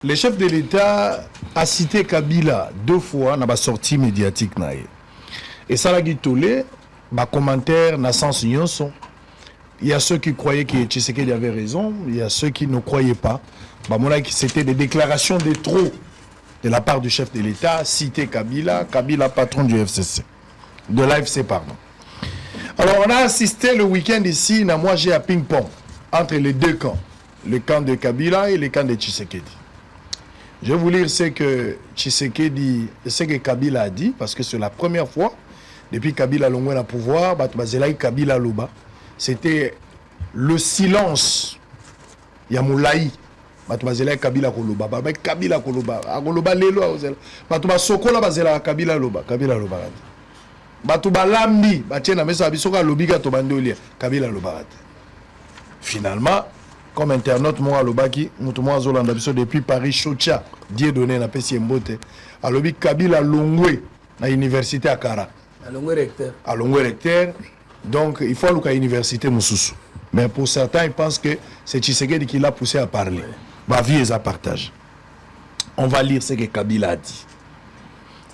Le chef de l'État a cité Kabila 2 fois dans la sortie médiatique. Et ça l'a guitolé, ma commentaire n'a sens nyonso. Il y a ceux qui croyaient que Tshisekedi avait raison, il y a ceux qui ne croyaient pas. C'était des déclarations de trop de la part du chef de l'État, cité Kabila, patron du FCC, de l'AFC, pardon. Alors on a assisté le week-end ici, moi j'ai un ping-pong entre les deux camps, le camp de Kabila et le camp de Tshisekedi. Je vais vous lire ce que Tshisekedi, ce que Kabila a dit, parce que c'est la première fois, depuis Kabila longwe na pouvoir, Kabila loba, c'était le silence. Yamoulaï, Kabila koloba, Kabila koloba, koloba lelo, Batuba sokola bazela Kabila loba, Kabila loba. Batuba lambi, batiena mesa bisoka lobiga to bandolia, Kabila loba. Finalement, comme internaute, moi, Alobaki, depuis Paris, Chocha, Dieu donné, na Pessi Mbote, Alobi Kabila Longwe, na université à Kara. À Longwe recteur. À Longwe recteur. Donc, il faut aller à l'université Moussoussou. Mais pour certains, ils pensent que c'est Tshisekedi qui l'a poussé à parler. Ma vie est à partage. On va lire ce que Kabila a dit.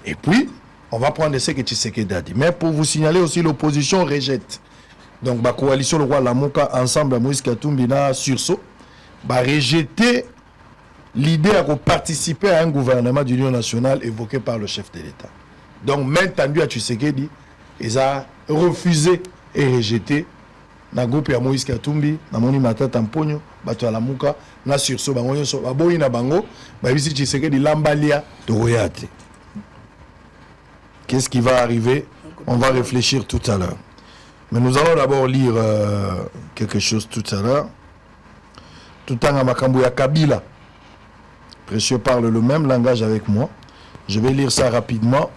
Et puis, on va prendre ce que Tshisekedi a dit. Mais pour vous signaler aussi, l'opposition rejette. Donc, la coalition le roi Lamuka, ensemble, Moïse Katumbi, sursaut, va rejeter l'idée de participer à un gouvernement d'union nationale évoqué par le chef de l'État. Donc, maintenant, à Tshisekedi, ils ont refusé et rejeté le groupe de Moïse Katumbi, Namoni Matata Mponyo, Bato Lamuka, na sursaut, Baboyi na Bango, Babisi Tshisekedi, Lambalia, Togoyate. Qu'est-ce qui va arriver? On va réfléchir tout à l'heure. Mais nous allons d'abord lire quelque chose tout à l'heure. Tout en Makambuya Kabila. Précieux parle le même langage avec moi. Je vais lire ça rapidement.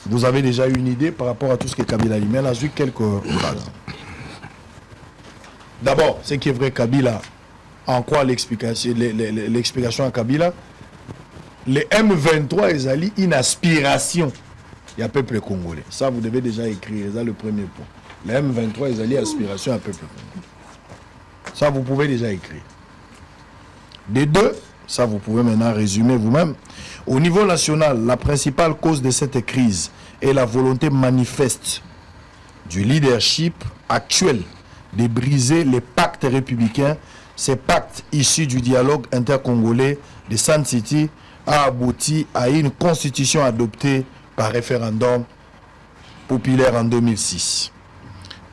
Vous avez déjà une idée par rapport à tout ce que Kabila dit. Mais là, j'ai quelques phrases. D'abord, ce qui est vrai, Kabila, en quoi l'explication à Kabila? Les M23, ils ont une aspiration. Il y a peuple congolais. Ça, vous devez déjà écrire. C'est le premier point. Les M23, ils allaient aspiration à peuple. Ça, vous pouvez déjà écrire. Des deux, ça, vous pouvez maintenant résumer vous-même. Au niveau national, la principale cause de cette crise est la volonté manifeste du leadership actuel de briser les pactes républicains. Ces pactes issus du dialogue intercongolais de Sun City a abouti à une constitution adoptée par référendum populaire en 2006.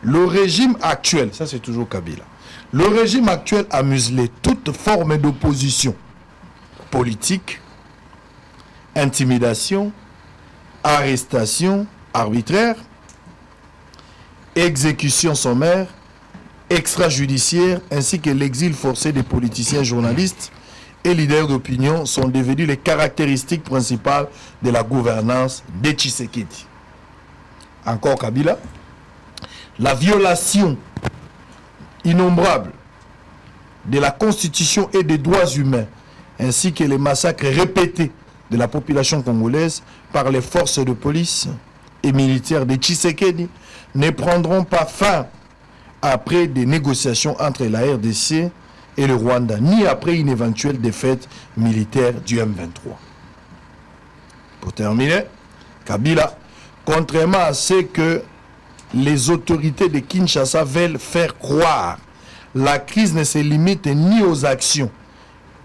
Le régime actuel, ça c'est toujours Kabila, le régime actuel a muselé toute forme d'opposition politique, intimidation, arrestation arbitraire, exécution sommaire, extrajudiciaire, ainsi que l'exil forcé des politiciens, journalistes et leaders d'opinion sont devenus les caractéristiques principales de la gouvernance de Tshisekedi. Encore Kabila. La violation innombrable de la Constitution et des droits humains, ainsi que les massacres répétés de la population congolaise par les forces de police et militaires de Tshisekedi ne prendront pas fin après des négociations entre la RDC et le Rwanda, ni après une éventuelle défaite militaire du M23. Pour terminer, Kabila, contrairement à ce que les autorités de Kinshasa veulent faire croire, la crise ne se limite ni aux actions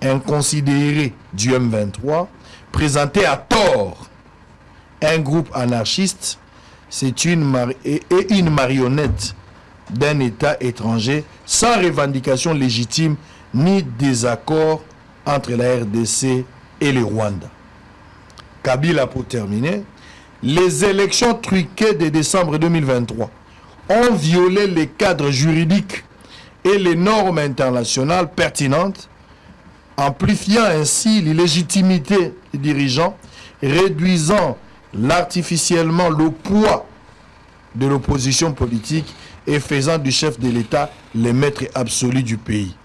inconsidérées du M23, présentées à tort un groupe anarchiste, c'est une marionnette d'un État étranger sans revendication légitime ni désaccord entre la RDC et le Rwanda. Kabila, pour terminer, les élections truquées de décembre 2023 ont violé les cadres juridiques et les normes internationales pertinentes, amplifiant ainsi l'illégitimité des dirigeants, réduisant artificiellement le poids de l'opposition politique et faisant du chef de l'État le maître absolu du pays.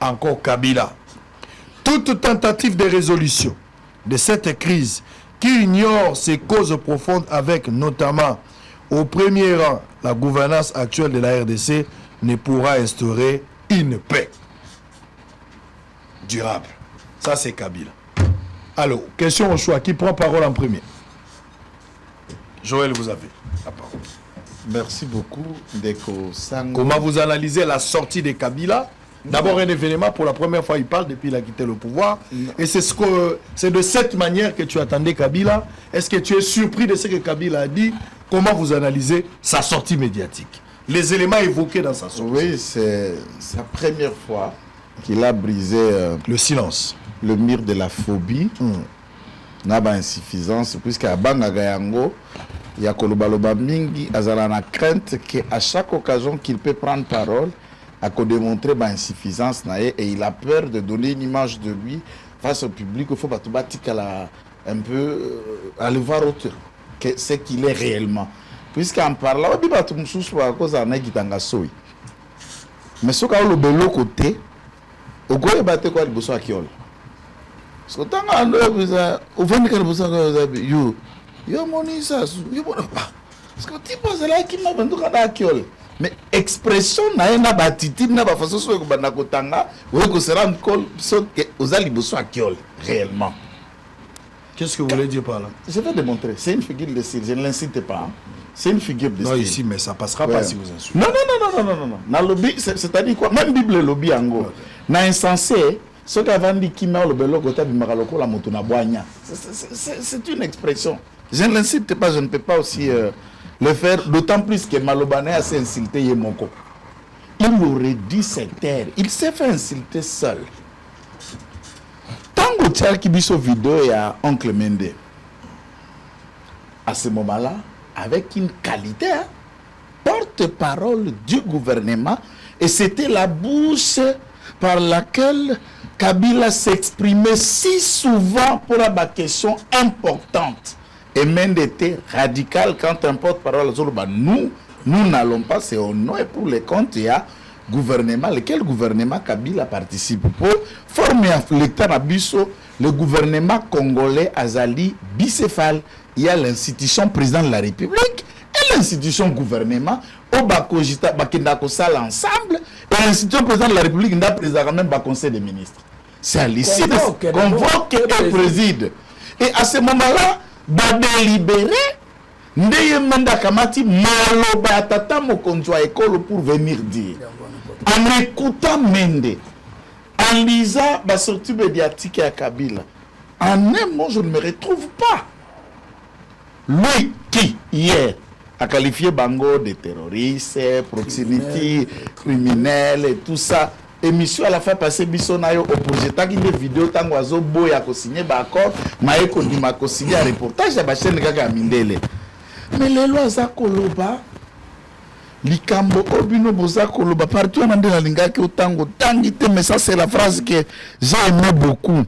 Encore Kabila. Toute tentative de résolution de cette crise qui ignore ses causes profondes avec notamment au premier rang la gouvernance actuelle de la RDC ne pourra instaurer une paix durable. Ça, c'est Kabila. Alors, question au choix. Qui prend parole en premier? Joël, vous avez la parole. Merci beaucoup, Ndeko Sango. Comment vous analysez la sortie de Kabila? D'abord, un événement, pour la première fois, il parle depuis qu'il a quitté le pouvoir. Et c'est de cette manière que tu attendais Kabila. Est-ce que tu es surpris de ce que Kabila a dit? Comment vous analysez sa sortie médiatique? Les éléments évoqués dans sa sortie. Oui, c'est sa première fois qu'il a brisé le silence. Le mur de la phobie. N'a pas insuffisance, puisqu'à Bangagayango, il y a Kolobaloba Mingi, Azalana crainte qu'à chaque occasion qu'il peut prendre parole, à démontrer ma insuffisance, et il a peur de donner une image de lui face au public. Il faut un peu aller voir autre que ce qu'il est réellement. Puisqu'en parlant, on dit que tout à cause d'un qui t'engasoui. Mais ce qu'on a le bel côté, au quoi il battait quoi le bosso à Kiol. Parce que tant qu'on a au fond de quel bosso à Kiol, yo moni ça, yo bon pas. Parce que tu penses là qui m'a vendu à Kiol. Mais expression na batiti na ba façon so ko bana ko tanga, ou ko se rendre compte que aux ali bosso à Kiol réellement. Qu'est-ce que vous voulez dire par là? Je vais démontrer. C'est une figure de style. Je ne l'incite pas. Hein. C'est une figure de style. Non, ici, mais ça passera pas si vous insultez. Non. Dans le lobby, c'est-à-dire quoi? Même Bible lobby en gros. Dans insensé, ce qu'avant dit qui met le belo côté bimaraloko la moto na boigna. C'est une expression. Je ne l'incite pas, je ne peux pas aussi le faire. D'autant plus que Malobane a s'est insulté Yemoko. Il aurait dû se taire. Il s'est fait insulter seul. Tango Tchal qui biso vidéo il y a Oncle Mende. À ce moment-là, avec une qualité, hein, porte-parole du gouvernement, et c'était la bouche par laquelle Kabila s'exprimait si souvent pour la question importante. Et Mende était radical quand un porte-parole a dit nous n'allons pas, c'est au nom et pour les comptes, il y a gouvernement, lequel gouvernement Kabila participe pour former l'État Nabiso, le gouvernement congolais Azali bicéphale. Il y a l'institution président de la République et l'institution gouvernement au Bakojita Bakendako Sal ensemble et l'institution président de la République n'a président même le conseil des ministres. C'est à l'issue de convoque et préside. Et à ce moment-là, va délibérer Ndeye Manda Kamati Maloba Tata Mokonjwa école pour venir dire. En écoutant Mende, en lisant la sortie médiatique à Kabila, en un mot, je ne me retrouve pas. Lui qui, hier, a qualifié Bango de terroriste, proximité, criminel et tout ça, émission à la fin passée, Bissonayo, au projet, tant qu'il y a des vidéos, tant qu'oiseau, boy, a co-signé, d'accord, Maïko dit, m'a co-signé un reportage, à la chaîne Gaga Mindele. Mais les lois à Koloba, Likambo Obino Boza Koloba, partout en Andé la Lingaki au Tango, Tangite, mais ça c'est la phrase que j'ai aimé beaucoup.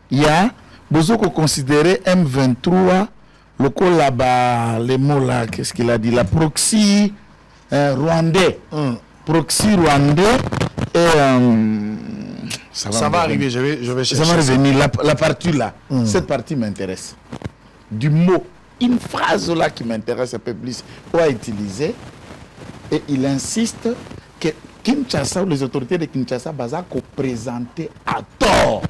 Il y a, Bozoko considéré M23, le col là-bas, les mots là, qu'est-ce qu'il a dit, la proxy rwandais, proxy rwandais, et ça va arriver, je vais chercher. Ça va revenir, la partie là, cette partie m'intéresse. Du mot. Une phrase là qui m'intéresse un peu plus, on a utilisé, et il insiste que Kinshasa, ou les autorités de Kinshasa, Bazako présenté à tort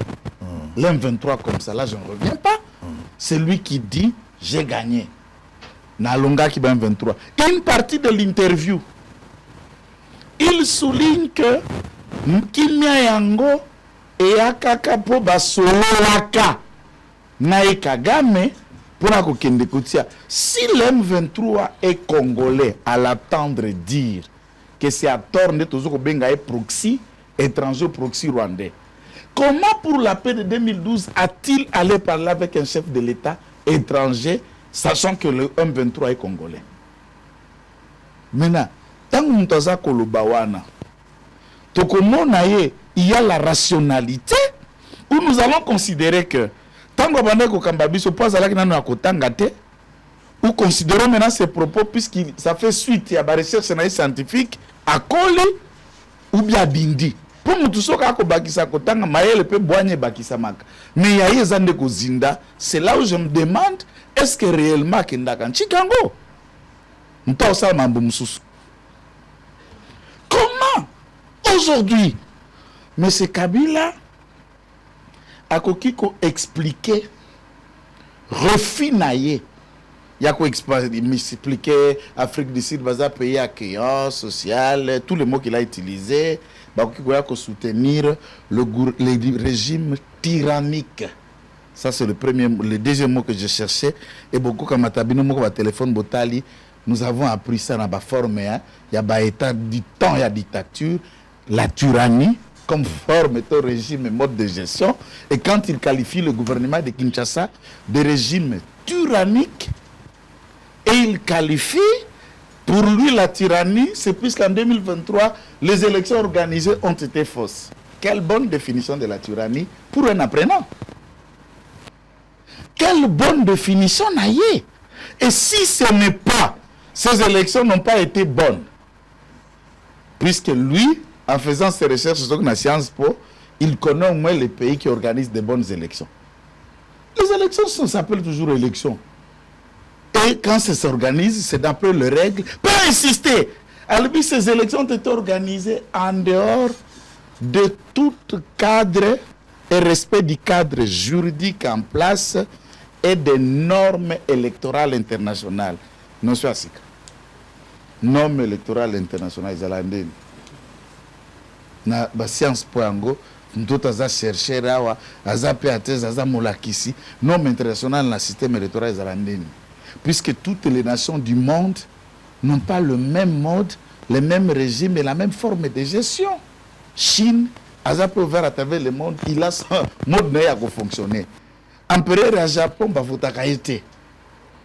l'M23 comme ça. Là, je ne reviens pas. C'est lui qui dit j'ai gagné. Nalonga qui va M23. Une partie de l'interview, il souligne que Kimia Yango et Akakapo Basolaka Nae Kagame. Pour si l'M23 est congolais à l'attendre dire que c'est à tort de proxy étranger proxy rwandais, comment pour la paix de 2012 a-t-il allé parler avec un chef de l'État étranger sachant que le M23 est congolais? Maintenant, tant que nous avons Kolobawana, il y a la rationalité où nous allons considérer que tango bande ko kambabiso pas ala kinano akotanga te ou considérons maintenant ces propos puisque ça fait suite à la recherche scientifique à Koli ou bien Bindi pour nous tous soka ko bakisa kotanga mayele pe boanye bakisa maka mais ya yezande ko zinda. C'est là où je me demande est-ce que réellement kindaka Chikango nto sa mambo mususu. Comment aujourd'hui M. Kabila akoki ko expliquer refinailler ya ko expliquer Afrique du Sud baza pays accueillant social, tous les mots qu'il a utilisés, bakoki ko soutenir le régime tyrannique. Ça c'est le deuxième mot que je cherchais. Et beaucoup comme matabino moko ba téléphone botali, nous avons appris ça dans la forme, il y a ba état du temps, il y a dictature, la tyrannie comme forme de régime et mode de gestion. Et quand il qualifie le gouvernement de Kinshasa de régime tyrannique, et il qualifie, pour lui la tyrannie, c'est puisqu'en 2023, les élections organisées ont été fausses. Quelle bonne définition de la tyrannie pour un apprenant. Quelle bonne définition, Naïe. Et si ce n'est pas, ces élections n'ont pas été bonnes, puisque lui, en faisant ses recherches sur la Sciences Po, il connaît au moins les pays qui organisent de bonnes élections. Les élections s'appellent toujours élections. Et quand ça s'organise, c'est d'après les règles. Pas insister. Alors, ces élections ont été organisées en dehors de tout cadre et respect du cadre juridique en place et des normes électorales internationales. Non, c'est ainsi. Normes électorales internationales, ils na Sciences Po yango ndoto aza chercher awa aza pe atez aza molakisi norme internationale na système électoral zalandeni, puisque toutes les nations du monde n'ont pas le même mode, le même régime et la même forme de gestion. Chine aza pe ouvert à travers le monde, il a son mode na ya ko fonctionner. Empereur ya Japon bavotaka été,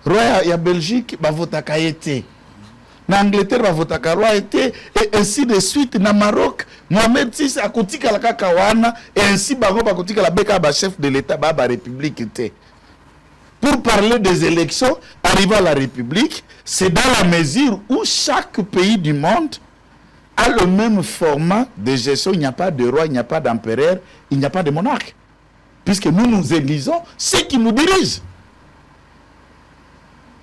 roi ya Belgique bavotaka été, na Angleterre bavotaka roi été, et ainsi de suite. Na Maroc Mohamed VI akotika la kakawana, et ainsi bango bakotika la beka ba chef de l'état ba république était. Pour parler des élections arrivant à la république, c'est dans la mesure où chaque pays du monde a le même format de gestion. Il n'y a pas de roi, il n'y a pas d'empereur, il n'y a pas de monarque, puisque nous élisons ceux qui nous dirigent.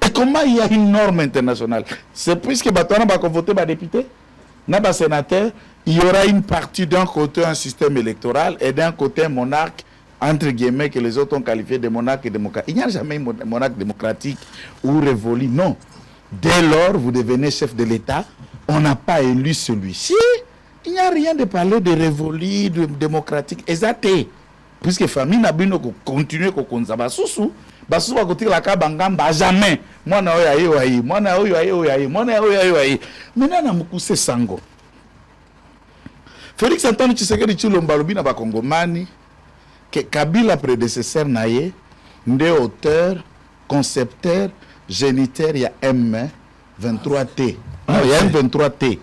Et comment il y a une norme internationale? C'est puisque Batouana va voter les députés, les sénateurs, il y aura une partie d'un côté un système électoral et d'un côté un monarque, entre guillemets, que les autres ont qualifié de monarque et démocrate. Il n'y a jamais un monarque démocratique ou révolu, non. Dès lors, vous devenez chef de l'État, on n'a pas élu celui-ci. Il n'y a rien de parler de révolu, de démocratique. Exact. Puisque la famille n'a pas continué à konzaba sousou. Basu va côté la kabangamba jamais. Moi na oya yoyi, moi na oya yoyi, moi na oya yoyi. Maintenant na mukuse sango. Félix Antoine Tshisekedi Tshilombo lobi na ba Kongomani que Kabila prédécesseur naye ndé auteur, concepteur, géniteur ya M23T. Non, il y a M23T,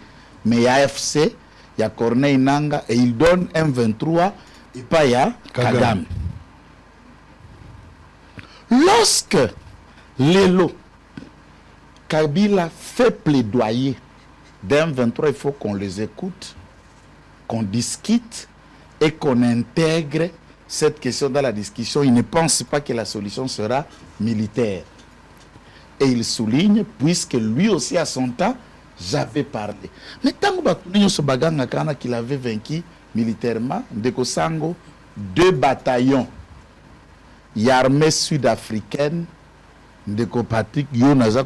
mais il y a FC, il y a Corneille Nanga et il donne M23 et pas il y a Kagame. Lorsque Lelo Kabila fait plaidoyer d'M23, il faut qu'on les écoute, qu'on discute et qu'on intègre cette question dans la discussion. Il ne pense pas que la solution sera militaire. Et il souligne, puisque lui aussi à son temps, j'avais parlé. Mais tant qu'il avait vaincu militairement, Ndeko Sango, 2 bataillons, l'armée sud-africaine, Ndeko Patrick, Yonaza,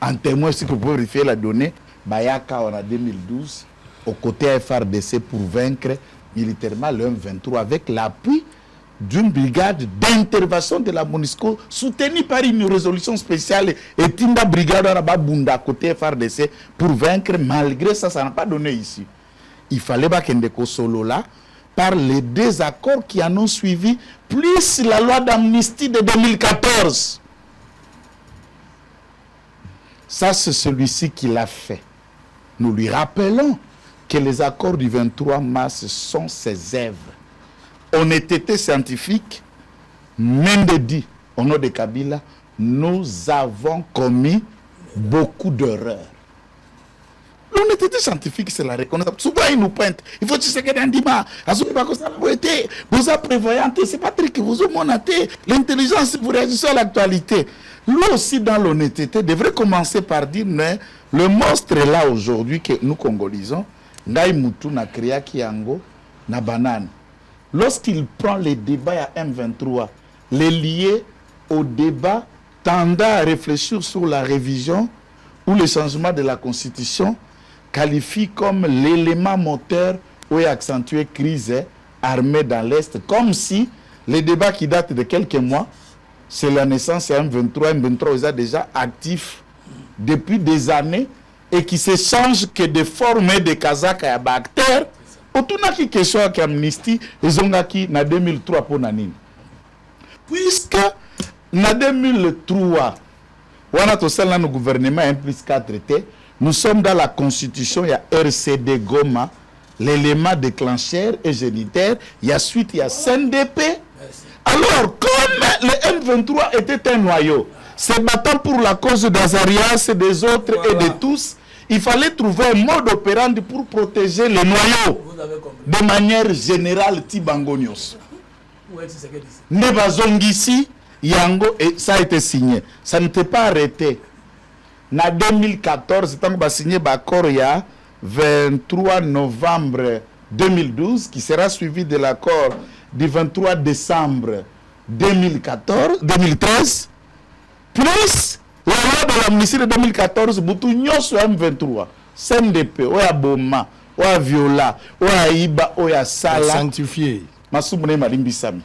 en témoin, si vous pouvez vérifier la donnée, Bayaka en 2012, aux côtés FRDC pour vaincre militairement le M23 avec l'appui d'une brigade d'intervention de la MONUSCO soutenue par une résolution spéciale et Tinda brigade à côté FRDC pour vaincre. Malgré ça, ça n'a pas donné ici. Il fallait pas qu'il y ait des solo là par les désaccords qui en ont suivi, plus la loi d'amnistie de 2014. Ça, c'est celui-ci qui l'a fait. Nous lui rappelons que les accords du 23 mars sont ses œuvres. Honnêteté scientifique, Mende dit, au nom de Kabila, nous avons commis beaucoup d'erreurs. L'honnêteté scientifique, c'est la reconnaissance. Souvent, ils nous pointent. Il faut que tu sais que vous avez prévoyante, c'est pas truc que vous avez monaté. L'intelligence, vous réagissez à l'actualité. Lui aussi, dans l'honnêteté, devrait commencer par dire, mais le monstre est là aujourd'hui que nous congolisons. Ngai Moutou na créa Kiango na banane. lorsqu'il prend les débats à M23, les lier au débat tendant à réfléchir sur la révision ou le changement de la Constitution, qualifie comme l'élément moteur où est accentuée crise armée dans l'Est, comme si les débats qui datent de quelques mois, c'est la naissance de M23 est déjà actif depuis des années et qui se change que de forme de Kazakh et Bactère. Autour de la question de l'amnistie, ils ont acquis en 2003 pour Nanine. Puisque en 2003, on a le gouvernement 1+4T, nous sommes dans la constitution, il y a RCD Goma, l'élément déclencheur et génitaire, il y a suite, il y a CNDP. Alors, comme le M23 était un noyau, se battant pour la cause d'Azarias et des autres et de tous, il fallait trouver un mode opérandi pour protéger les noyaux de manière générale. Tibangonios. Nebazongisi, Yango, et ça a été signé. Ça n'était pas arrêté. En 2014, tant que signé l'accord, il y a 23 novembre 2012, qui sera suivi de l'accord du 23 décembre 2013, plus la loi de l'amnistie de 2014, Boutou Nyoso M23, CNDP, Oya Boma, Oya Viola, Oya Iba, Oya Sala, sanctifié. Masumune Marimbisami,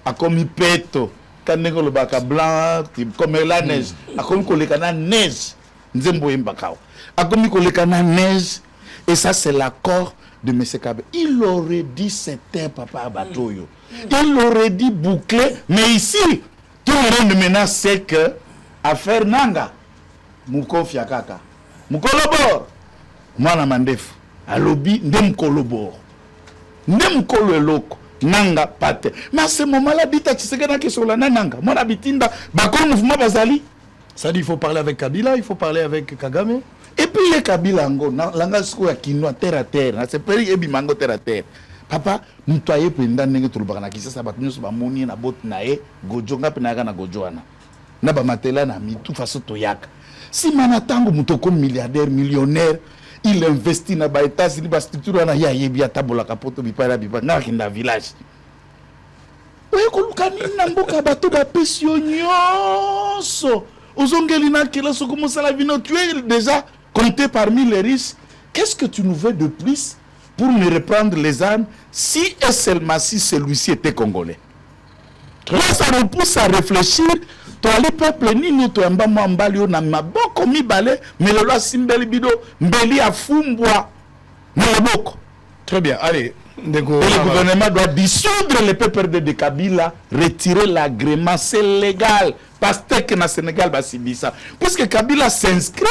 a commis Peto, Kaneko le Baka Blanc, comme la neige, a commis Kolekana neige, Nzembo Mbakao, a commis Kolekana neige, et ça c'est l'accord de M. Kabe. Il aurait dit c'était Papa Abatoyo. Il aurait dit boucler, mais ici, tout le monde maintenant sait que affaire Nanga, Mouko Fiakaka, Moukolobor, Mwana Mandef, Alobi, Ndem Kolobor, Ndem Kololoko, Nanga Pate. Mais à ce moment-là, dit à Tshisekedi qui sur la Nanga, mon habitinda, Bakon Mouvement Bazali. Ça dit il faut parler avec Kabila, il faut parler avec Kagame. Et puis les Kabila Ango, Langa Sko Kinoa terre à terre, c'est Peri Ebimango terre à terre. Papa, mutoye penda nenge tulubaka kisa sabatu nyoso ba moni na bot nae gojonga penaga na gojoana. Na ba matela na mitu faso toyaka. Si manatango mutoko milliardaire millionnaire, il investit na ba États-Unis ba structure na ya yebi atabola kapoto bipara bipa na kinda village. Oye kolukani na mboka bato ba pesio nyonso. Ozongeli na kila soko mosala vino, tu es déjà compté parmi les riches. Qu'est-ce que tu nous veux de plus pour nous reprendre les armes si et seulement si celui-ci était congolais? Là, ça nous pousse à réfléchir. Toi, les peuples, ni nous, toi, mbali, on a maboko, mi balé, mais le loi simbeli bido, mbeli a fumbwa, maboko. Très bien, allez. Et le gouvernement doit dissoudre les peuples de Kabila, retirer l'agrément, c'est légal. Parce que dans le Sénégal, ça. Puisque Kabila s'inscrit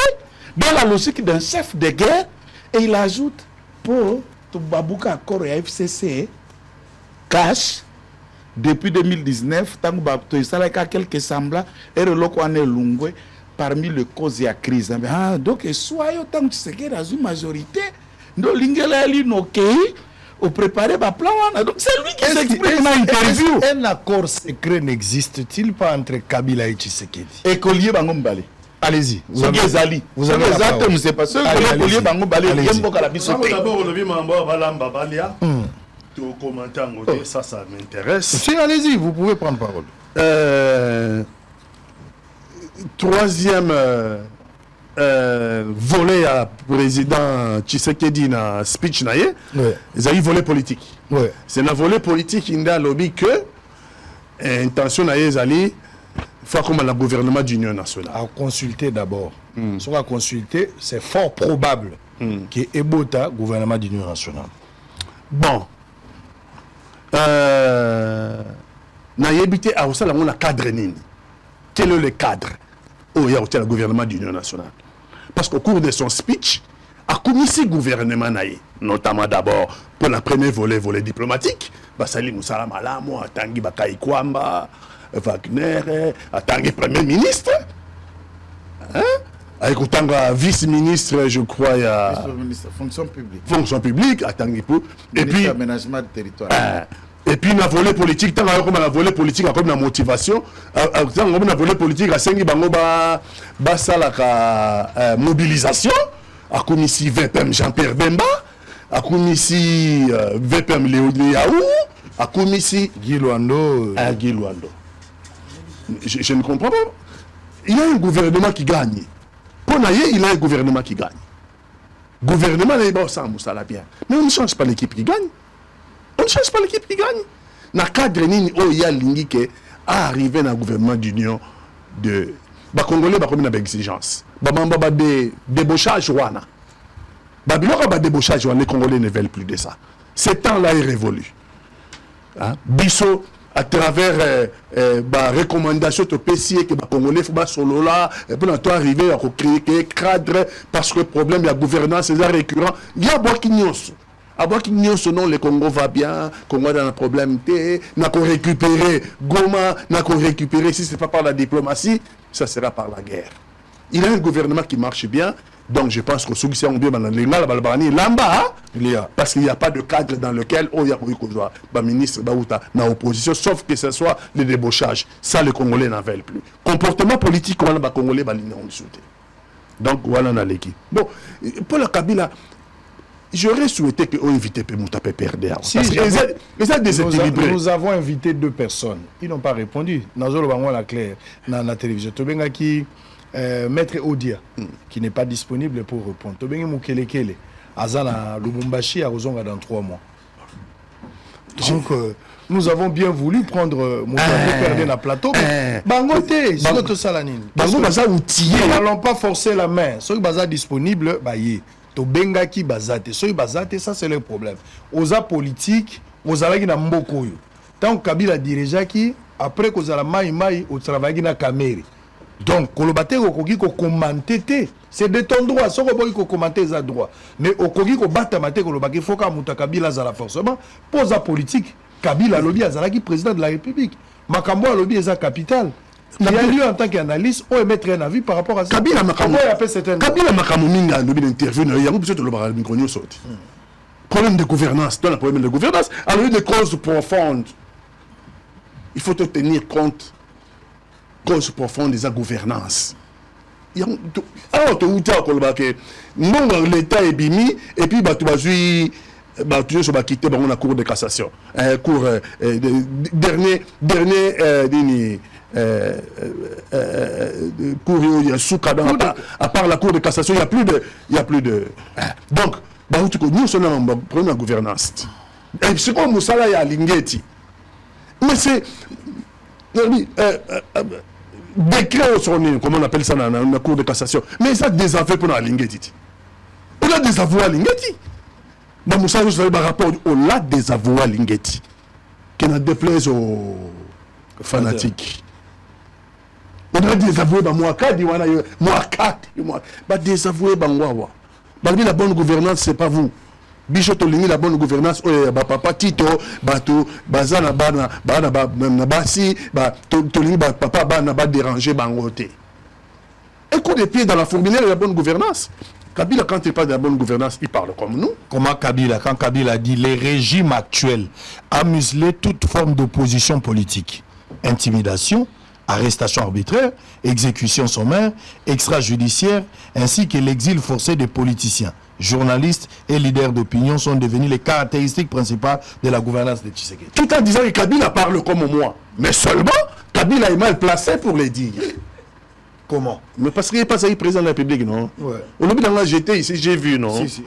dans la logique d'un chef de guerre, et il ajoute pour Babouka Akor et FCC cash depuis 2019, tant que il y a quelques semblants, et le loco en est lungwe parmi les causes de la crise. Donc, soyez autant que c'est qu'il y a une majorité, nous l'ingénieur au préparer ma plan. Donc c'est lui qui s'exprime dans l'interview. Un accord secret n'existe-t-il pas entre Kabila et Tshisekedi? Écolier Bangombale. Allez-y. Vous avez les actes, ne sais pas. Ceux qui ont écolier Bangombale, ils aiment beaucoup la bisote. D'abord, on a vu Mambo Balamba Balia. Tout commentaire en côté, ça m'intéresse. Si, allez-y, vous pouvez prendre parole. Troisième volet à président Tshisekedi na speech naye, ils ont volet politique. C'est un volet politique qui a lobby que intention naye zali faire comme le gouvernement d'union nationale. À consulter d'abord. Si on a consulté, c'est fort probable que Ebota gouvernement d'union nationale. Bon. Na yebité a aussi la cadre nini. Quel est le cadre? Il y a le gouvernement d'union nationale. Parce qu'au cours de son speech, a commis gouvernement naïe, notamment d'abord pour la première volet diplomatique, Basali Moussala Malamo, Tanguy Bakaï Kwamba, Wagner, Tanguy Premier ministre, avec autant de vice-ministre, je crois, il y a fonction publique, Tanguy Pou, et puis aménagement de territoire. Et puis, dans le volet politique, tant qu'on a volet politique, comme la motivation, tant qu'on a volet politique, à 5 bango la mobilisation, à commissi VPM Jean-Pierre Bemba, à commissi VPM Léo Yaou, à Komissi, Guy Luando. à Guy Luando. Je ne comprends pas. Il y a un gouvernement qui gagne. Pour Naye, il y a un gouvernement qui gagne. Gouvernement, ça l'a bien. Mais on ne change pas l'équipe qui gagne. On ne change pas l'équipe qui gagne. Dans le cadre il y a l'Ingi qui a arrivé dans le gouvernement d'union de. Les Congolais ont une exigence. Des débauchages. Les Congolais ne veulent plus de ça. Ce temps-là est révolu. Bissot, à travers la recommandation de PCA que les Congolais font solo là, et puis on arriver à créer cadre parce que le problème de la gouvernance c'est récurrent. Il y a beaucoup de choses. Avant qu'il n'y ait ce nom, le Congo va bien, le Congo a un problème, n'a qu'à récupérer Goma, n'a qu'à récupérer, si ce n'est pas par la diplomatie, ça sera par la guerre. Il y a un gouvernement qui marche bien, donc je pense que ceux qui sont bien dans les mal, parce qu'il n'y a pas de cadre dans lequel il y a un ministre dans l'opposition, sauf que ce soit le débauchage. Ça, les Congolais n'en veulent plus. Comportement politique, les Congolais n'ont sauté. Donc, voilà, on a l'équipe. Bon, pour la Kabila, j'aurais souhaité qu'on évite Pemouta perdre. Nous avons invité 2 personnes. Ils n'ont pas répondu. Nous avons la claire dans la télévision. Qui Maître Odia, qui n'est pas disponible pour répondre. Tobengi Mukelekele, Azana Lubumbashi à Ozonga dans 3 mois. Donc, nous avons bien voulu prendre mon perdre dans le plateau. Bangote, c'est notre salanine. Nous n'allons pas forcer la main. Ceux qui sont disponibles, Tobengaki bazate. Ceux qui bazate, ça c'est le problème. Oza politique, ozalaki na mbokoyo. Tant que Kabila dirigeait qui, après que ozala mai au travail na Kameri. Donc, kolobate okoki ko commenter, c'est de ton droit. Soko boki ko commenter za droit. Mais okoki ko batamate kolobaki foka muta Kabila za la forcément pose la politique. Kabila lobi azalaki président de la République. Makambo lobi eza capital. Il y a lieu en tant qu'analyste ou émettre un avis par rapport à ça. Kabila Makamominga lobi l'interview il y a besoin de le micro saute. Problème de gouvernance, dans le problème de gouvernance, alors il y a des causes profondes. Il faut tenir compte cause profonde de la gouvernance. L'État est bimi et puis tu vas quitter la cour de cassation. Dernier cour à part la cour de cassation, il n'y a plus de. Donc, nous sommes en problème de gouvernance. Et c'est comme Moussala et Alingeti. Mais c'est. Décret au sonné, comme on appelle ça dans la cour de cassation. Mais ça désavoué pour la Lingeti. On a désavoué à Lingeti. Dans Moussa, je vais rapport on a désavoué à Lingeti. Qui n'a déplaise aux fanatiques. On a désavoué à Mouakadi. Désavoué à Mouawa. La bonne gouvernance, ce n'est pas vous. Bicho tolingi la bonne gouvernance papa Tito bato bazana bana basi tolingi papa bana ba déranger bangote. Un coup de pied dans la fourmilière de la bonne gouvernance. Kabila, quand il parle de la bonne gouvernance, il parle comme nous. Comment Kabila, quand Kabila a dit les régimes actuels a muselé toute forme d'opposition politique, intimidation, arrestation arbitraire, exécution sommaire, extrajudiciaire, ainsi que l'exil forcé des politiciens. Journalistes et leaders d'opinion sont devenus les caractéristiques principales de la gouvernance de Tshisekedi. Tout en disant que Kabila parle comme moi. Mais seulement, Kabila est mal placé pour le dire. Comment? Mais parce qu'il n'est pas président de la République, non? Ouais. Au lobby dans la GT, ici, j'ai vu, non? Si.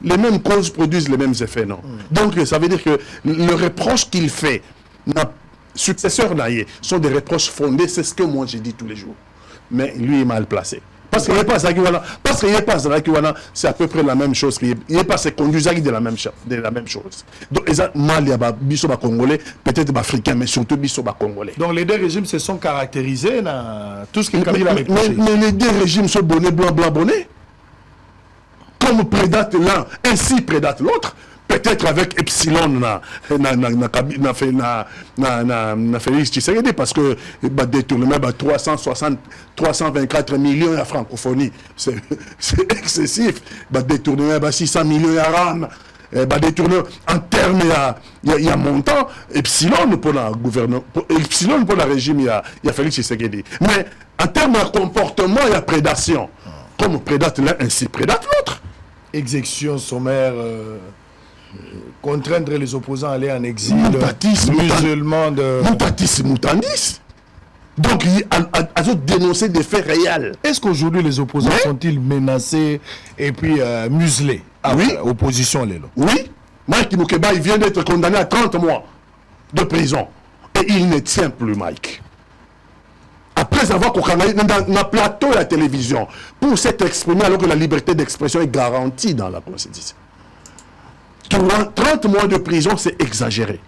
Les mêmes causes produisent les mêmes effets, non? Donc, ça veut dire que le reproche qu'il fait, successeur Naye, sont des reproches fondés, c'est ce que moi j'ai dit tous les jours. Mais lui est mal placé. Parce qu'il n'est pas à Kiwana, c'est à peu près la même chose. Il n'est pas à conduisant de la même chose. Donc, mal, il y a des Congolais, peut-être des Africains, mais surtout des Congolais. Donc, les 2 régimes se sont caractérisés dans tout ce que Kabila a reproché. Mais les 2 régimes sont bonnets, blanc, bonnet. Comme prédate l'un, ainsi prédate l'autre. Peut-être avec Epsilon na Félix Tshisekedi parce que détournement 324 millions à francophonie, c'est excessif. Détournement 600 millions à RAM. Détournement en termes il y a montant Epsilon pour la gouvernement, Epsilon pour la régime il y a Félix Tshisekedi. Mais en termes de comportement il y a prédation. Comme prédate l'un ainsi prédate l'autre. Exécution sommaire. contraindre les opposants à aller en exil, Moutatis, musulmans de... Moutatis, Moutandis. Donc, il a dénoncé des faits réels. Est-ce qu'aujourd'hui les opposants sont-ils menacés et puis muselés? Oui. Opposition, les lots. Oui, Mike Moukeba, il vient d'être condamné à 30 mois de prison. Et il ne tient plus, Mike. Après avoir condamné dans un plateau de la télévision pour s'être exprimé alors que la liberté d'expression est garantie dans la Constitution. 30 mois de prison, c'est exagéré.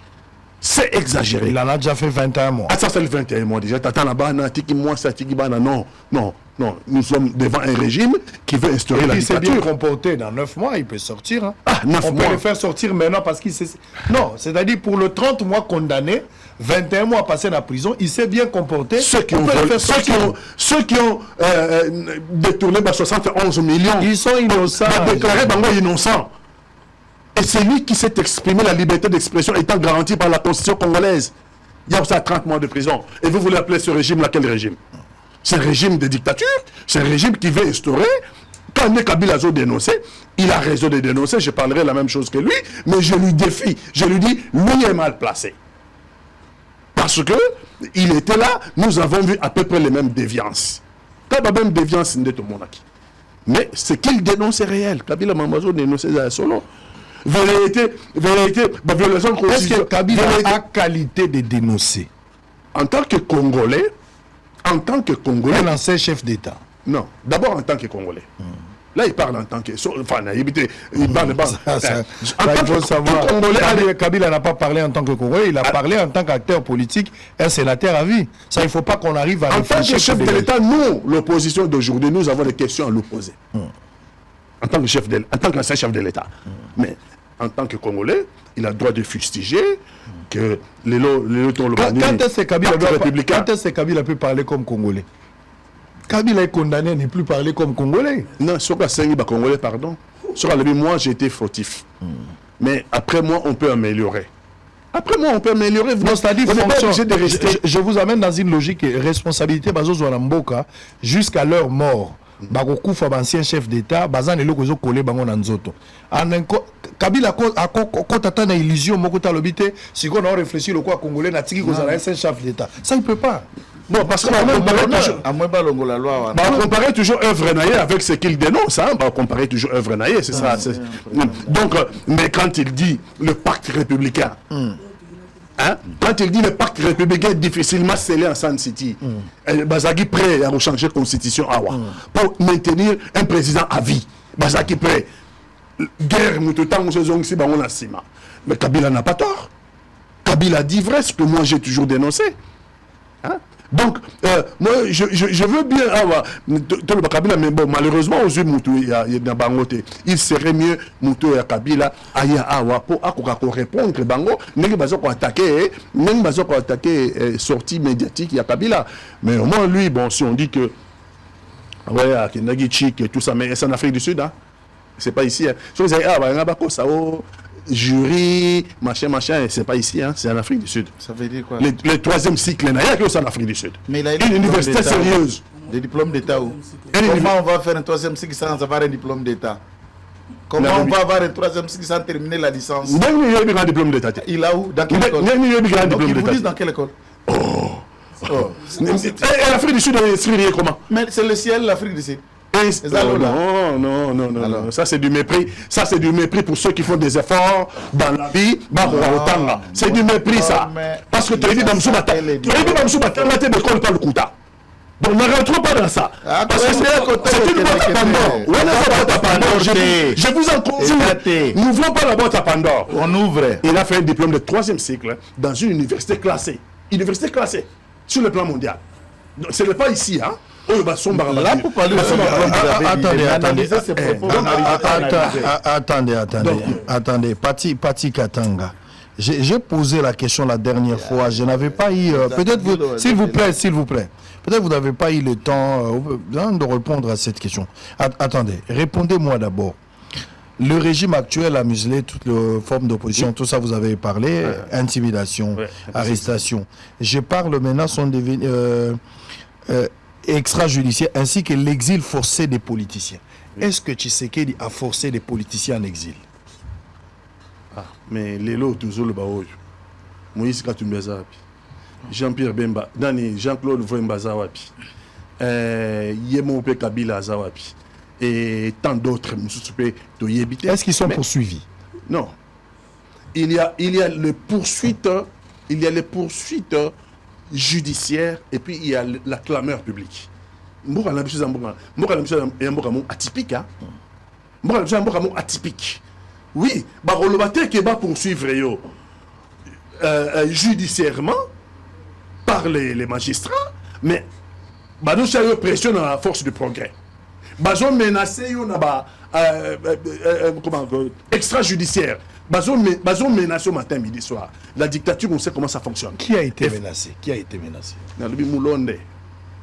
C'est exagéré. Il en a déjà fait 21 mois. Ah, ça, c'est le 21 mois déjà. T'attends là-bas, non, non, non. Nous sommes devant un régime qui veut instaurer la il s'est dictature. bien comporté. Dans 9 mois, il peut sortir. Hein. Ah, 9 On mois. peut le faire sortir maintenant parce qu'il s'est... Non, c'est-à-dire pour le 30 mois condamné, 21 mois passé dans la prison, il s'est bien comporté. Ceux qui on ont, peut le volé, faire sortir. ceux qui ont détourné 71 millions, Ils sont innocents. déclaré Bango innocent. Et c'est lui qui s'est exprimé, la liberté d'expression étant garantie par la Constitution congolaise. Il y a aussi 30 mois de prison. Et vous voulez appeler ce régime quel régime? C'est un régime de dictature. C'est un régime qui veut instaurer. Quand Kabila a dénoncé, il a raison de dénoncer. Je parlerai la même chose que lui. Mais je lui défie. Je lui dis, lui est mal placé. Parce que il était là, nous avons vu à peu près les mêmes déviances. Quand même déviance, c'est tout le monde acquis. Mais ce qu'il dénonce est réel. Kabila Mamazo dénonçait à solo. Vérité, violation de Est-ce que Kabila a qualité de dénoncer? En tant que Congolais, Un ancien chef d'État. non, d'abord en tant que Congolais. Là, il parle en tant que... Enfin, il parle pas... Il faut savoir, Kabila n'a pas parlé en tant que Congolais, il a parlé en tant qu'acteur politique, un sénateur à vie. Ça, il ne faut pas qu'on arrive à En tant réfléchir. que chef de l'État, nous, l'opposition d'aujourd'hui, nous avons des questions à l'opposer. En tant qu'ancien chef de l'État. Mais en tant que Congolais, il a le droit de fustiger que Quand est-ce que Kabila peut parler comme Congolais? Kabila est condamné à ne plus parler comme Congolais. Non, sur la scène, Congolais, pardon. Sur la moi, j'ai été fautif. Mais après moi, on peut améliorer. Après moi, on peut améliorer. Non, c'est-à-dire, de je vous amène dans une logique responsabilité jusqu'à leur mort. Bakokufa ancien chef d'État, bazan eloko zo collé bango na nzoto. Kabila ko tata na illusion moko ta lobité, si on a réfléchi le quoi congolais na tiki ko za ancien chef d'État. Ça il peut pas. Non, parce qu'on va comparer toujours œuvre naïe avec ce qu'il dénonce. On va comparer toujours œuvre naïe, c'est ça. Donc, mais quand il dit le pacte républicain, quand il dit le pacte républicain difficilement scellé en Sun City, Bazaki prêt à changer la constitution pour maintenir un président à vie. Bazaki prêt. Guerre, mais Kabila n'a pas tort. Kabila dit vrai ce que moi j'ai toujours dénoncé. Donc, moi, je veux bien avoir Kabila, mais bon, malheureusement, il serait mieux Moutou et Kabila pour répondre Bango, attaquer sortie médiatique, il y a Kabila. Mais au moins, lui, bon, si on dit que ouais, Kenagitchik et tout ça, mais c'est en Afrique du Sud, hein. C'est pas ici. Hein. Si vous avez jury, machin, c'est pas ici, hein, c'est en Afrique du Sud. Ça veut dire quoi? Le troisième cycle, il y a que c'est en Afrique du Sud. Mais il a une université sérieuse. Des diplômes d'État où? Comment on va faire un troisième cycle sans avoir un diplôme d'État? Comment on va avoir un troisième cycle sans terminer la licence? Il a un diplôme d'État. Il a où? Dans quelle école? Donc il vous dit dans quelle école? Et l'Afrique du Sud est comment? Mais c'est le ciel, l'Afrique du Sud. Non. Ça c'est du mépris. Ça c'est du mépris pour ceux qui font des efforts dans la vie. C'est du mépris ça. Parce que tu as dit dans le l'école pas le Kouta. Donc ne rentrons pas dans ça. Parce que c'est une boîte à Pandore. Je vous en conjure. N'ouvrons pas la boîte à Pandore. On ouvre. Il a fait un diplôme de 3e cycle dans une université classée. Université classée sur le plan mondial. Ce n'est pas ici, hein. Là, pour parler attendez, Pati Katanga. J'ai posé la question la dernière fois. Je n'avais pas eu. Peut-être, s'il vous plaît. Peut-être vous n'avez pas eu le temps de répondre à cette question. Attendez, répondez-moi d'abord. Le régime actuel a muselé toutes les formes d'opposition, tout ça vous avez parlé, intimidation, arrestation. Je parle maintenant, sont devenus extrajudiciaires, ainsi que l'exil forcé des politiciens. Est-ce que Tshisekedi a forcé des politiciens en exil? mais lelo toujours le baoyo. Moïse Katumbi azawapi. Jean-Pierre Bemba, Dani Jean-Claude Vemba azawapi. Yemo Pe Kabila azawapi. Et tant d'autres. Est-ce qu'ils sont poursuivis? Non. Il y a les poursuites, judiciaires et puis il y a la clameur publique. Atypique, hein? Atypique. Oui, qui va poursuivre judiciairement par les magistrats, mais nous avons pression dans la force du progrès. Nous avons menacé extrajudiciaire. Nous avons menacé au matin, midi, soir. La dictature, on sait comment ça fonctionne. Qui a été menacé?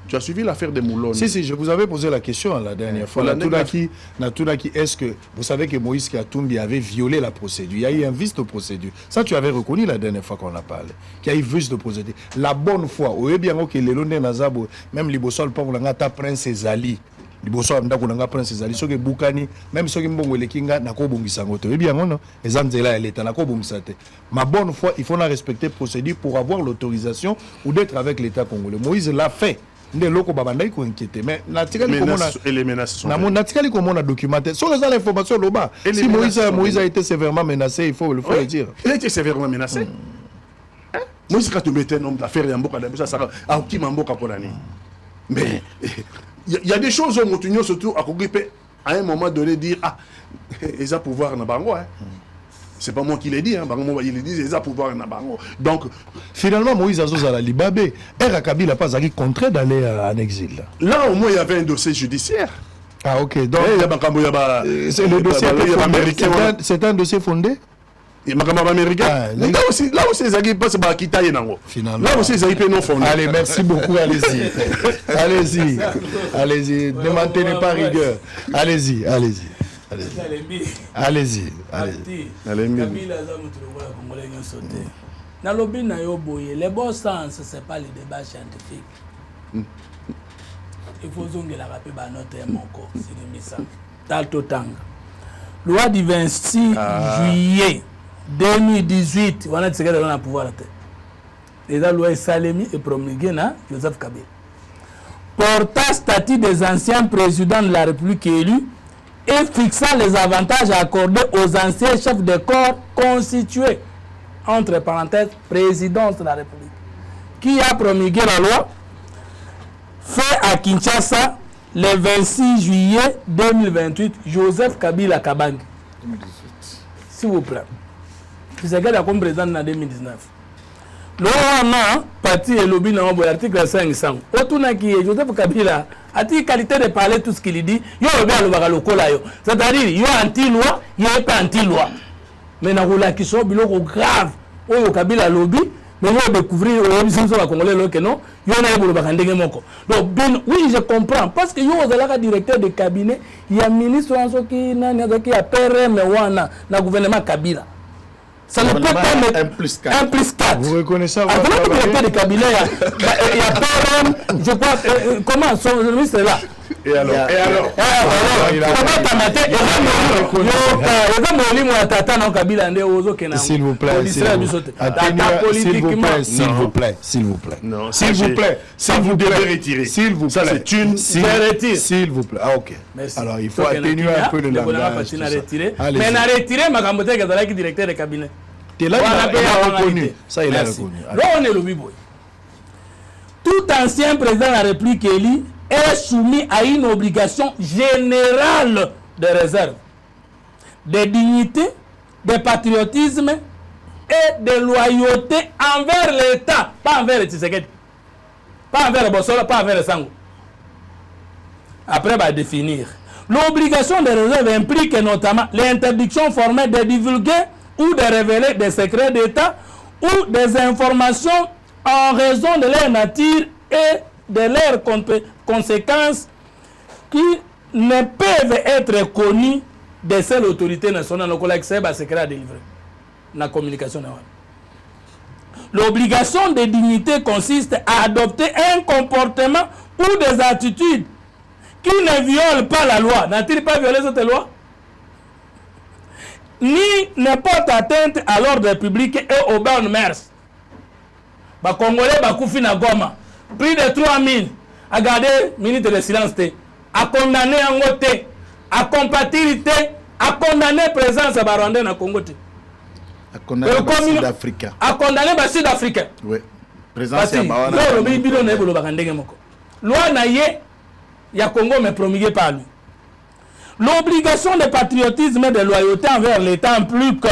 Tu as suivi l'affaire de Moulon? Si, je vous avais posé la question la dernière fois. Est-ce que vous savez que Moïse Katumbi avait violé la procédure? Il y a eu un vice de procédure. Ça, tu avais reconnu la dernière fois qu'on a parlé. Qu'il y a eu vice de procédure. La bonne foi, que les Londres Nazabo, même les Bossol, ta prince Zali. Les Bossol, prince Zali, ceux qui Boukani, même ceux qui Mbongo les Kinga, Nako Bongisangoto. Eh bien, non, les Anzela, l'État, Nako Bongisate. Ma bonne foi, il faut respecter la procédure pour avoir l'autorisation ou d'être avec l'État congolais. Moïse l'a fait. Mais les menaces sont documenté. Sur les informations là-bas. Si Moïse a été sévèrement menacé, il faut le dire. Il a été sévèrement menacé. Moïse Katumbi était un homme d'affaires, mais il y a des choses où surtout à un moment donné dire ils ont pouvoir dans Bango. C'est pas moi qui l'ai dit, il dit ils ont pouvoir dans Bango. Donc finalement Moïse Azozala Libabé, Kabila n'a pas été contraint d'aller en exil. Là au moins il y avait un dossier judiciaire. Ah ok, donc c'est le dossier américain. C'est un dossier fondé. Américain. Là aussi ils pas se quitter finalement. Là aussi ils non fondé. Allez, merci beaucoup, allez-y. Allez-y, ne maintenez pas rigueur. Allez-y. Allez-y. Dans le bon sens, ce n'est pas le débat scientifique. Il faut que la rapide notre monco, loi du 26 juillet 2018, on a tiré dans le pouvoir. La loi Salemi est promulguée par Joseph Kabila. Portant statut des anciens présidents de la République élus et fixant les avantages accordés aux anciens chefs de corps constitués, entre parenthèses, présidence de la République. Qui a promulgué la loi? Fait à Kinshasa le 26 juillet 2028, Joseph Kabila Kabange. S'il vous plaît. C'est ce qu'il a comme président en 2019. Le parti et lobby dans l'article 500. Autour qui est Joseph Kabila a-t-il qualité de parler tout ce qu'il dit? Il y a le c'est-à-dire il y a anti-loi, il n'y a pas anti-loi. Mais dans la question grave, au Kabila lobby, mais on va découvrir au Congolais que non, il y en a donc oui, je comprends parce que il y a un directeur de cabinet, il y a un ministre qui a PRM na gouvernement Kabila. Ça ne peut pas être 1 plus 4. Vous reconnaissez ça? Avant le directeur de cabinet, il y a PRM, je crois, comment son ministre est là? Et alors s'il vous plaît, ça vous devez retirer. S'il vous plaît, ça c'est une s'il vous plaît. Ah ok. Alors il faut atténuer un peu le langage. Mais n'a retiré ma camoté que est directeur de cabinet. Il a reconnu. Ça il a reconnu. Là on est le biboy. Tout ancien président de la République élu est soumis à une obligation générale de réserve, de dignité, de patriotisme et de loyauté envers l'État, pas envers les Tshisekedi, pas envers le Bossolo, pas envers le Sango. Après, on va définir. L'obligation de réserve implique notamment l'interdiction formelle de divulguer ou de révéler des secrets d'État ou des informations en raison de leur nature et de leurs conséquences qui ne peuvent être connues de celles autorités nationales qui ont accès à secret à délivrer. La communication. L'obligation de dignité consiste à adopter un comportement ou des attitudes qui ne violent pas la loi. N'a-t-il pas violé cette loi? ni ne porte atteinte à l'ordre public et aux bonnes mœurs. Les Congolais bakoufi na Goma, plus de 3000 à garder minute de silence, à condamner en côté, à compatir, à condamner présence à Barandais na Congo. À condamner les Sud-Africains. À condamner les Sud-Africains. Oui. Présence à Barandais. Loi naïe, il y a Congo mais promulgué par lui. L'obligation de patriotisme et de loyauté envers l'État implique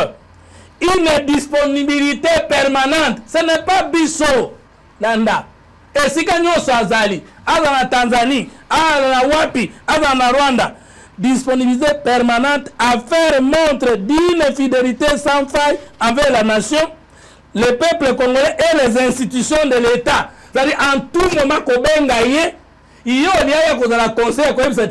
une disponibilité permanente. Ce n'est pas Bisso, Landa. Et si nous sommes Azali, à Tanzanie, à Wapi, à Rwanda, disponibilité permanente à faire montre d'une fidélité sans faille envers la nation, le peuple congolais et les institutions de l'État. C'est-à-dire en tout moment, il y a un conseil comme ça,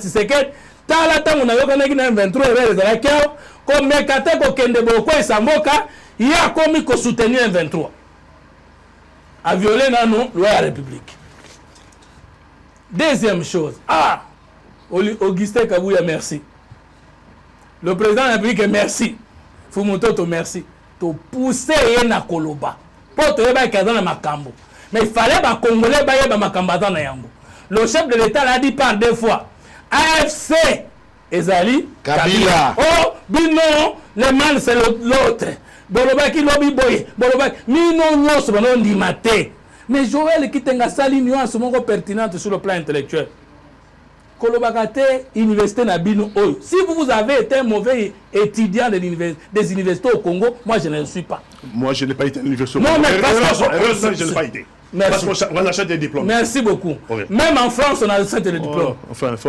tala tangu na yoka negi na 23 ebele za keo ko mekate ko kende boko isamboka ya komi ko soutenir 23 a violer nanu loi ya république. Deuxième chose, Augustin Kabuya merci, le président de la République merci, Fumutoto merci, to pousser na koloba pour to yeba kaza na makambo, mais il fallait ba congolais ba yeba makambo na yango. Le chef de l'État l'a dit par 2 fois. AFC Ezali Kabila. Oh, bino, le mal c'est l'autre. Bolobaki lobby boy. Bolobaki. Mino nyos banon di maté. Mais Joël qui tenga sali nuance mongo pertinente sur le plan intellectuel. Kolobakate université na bino oyo. Si vous avez été un mauvais étudiant des universités au Congo, moi je ne le suis pas. Moi je n'ai pas été à l'université. Non, mais je n'ai pas été. Merci. Parce qu'on achète des diplômes. Merci beaucoup. Okay. Même en France, on achète des diplômes.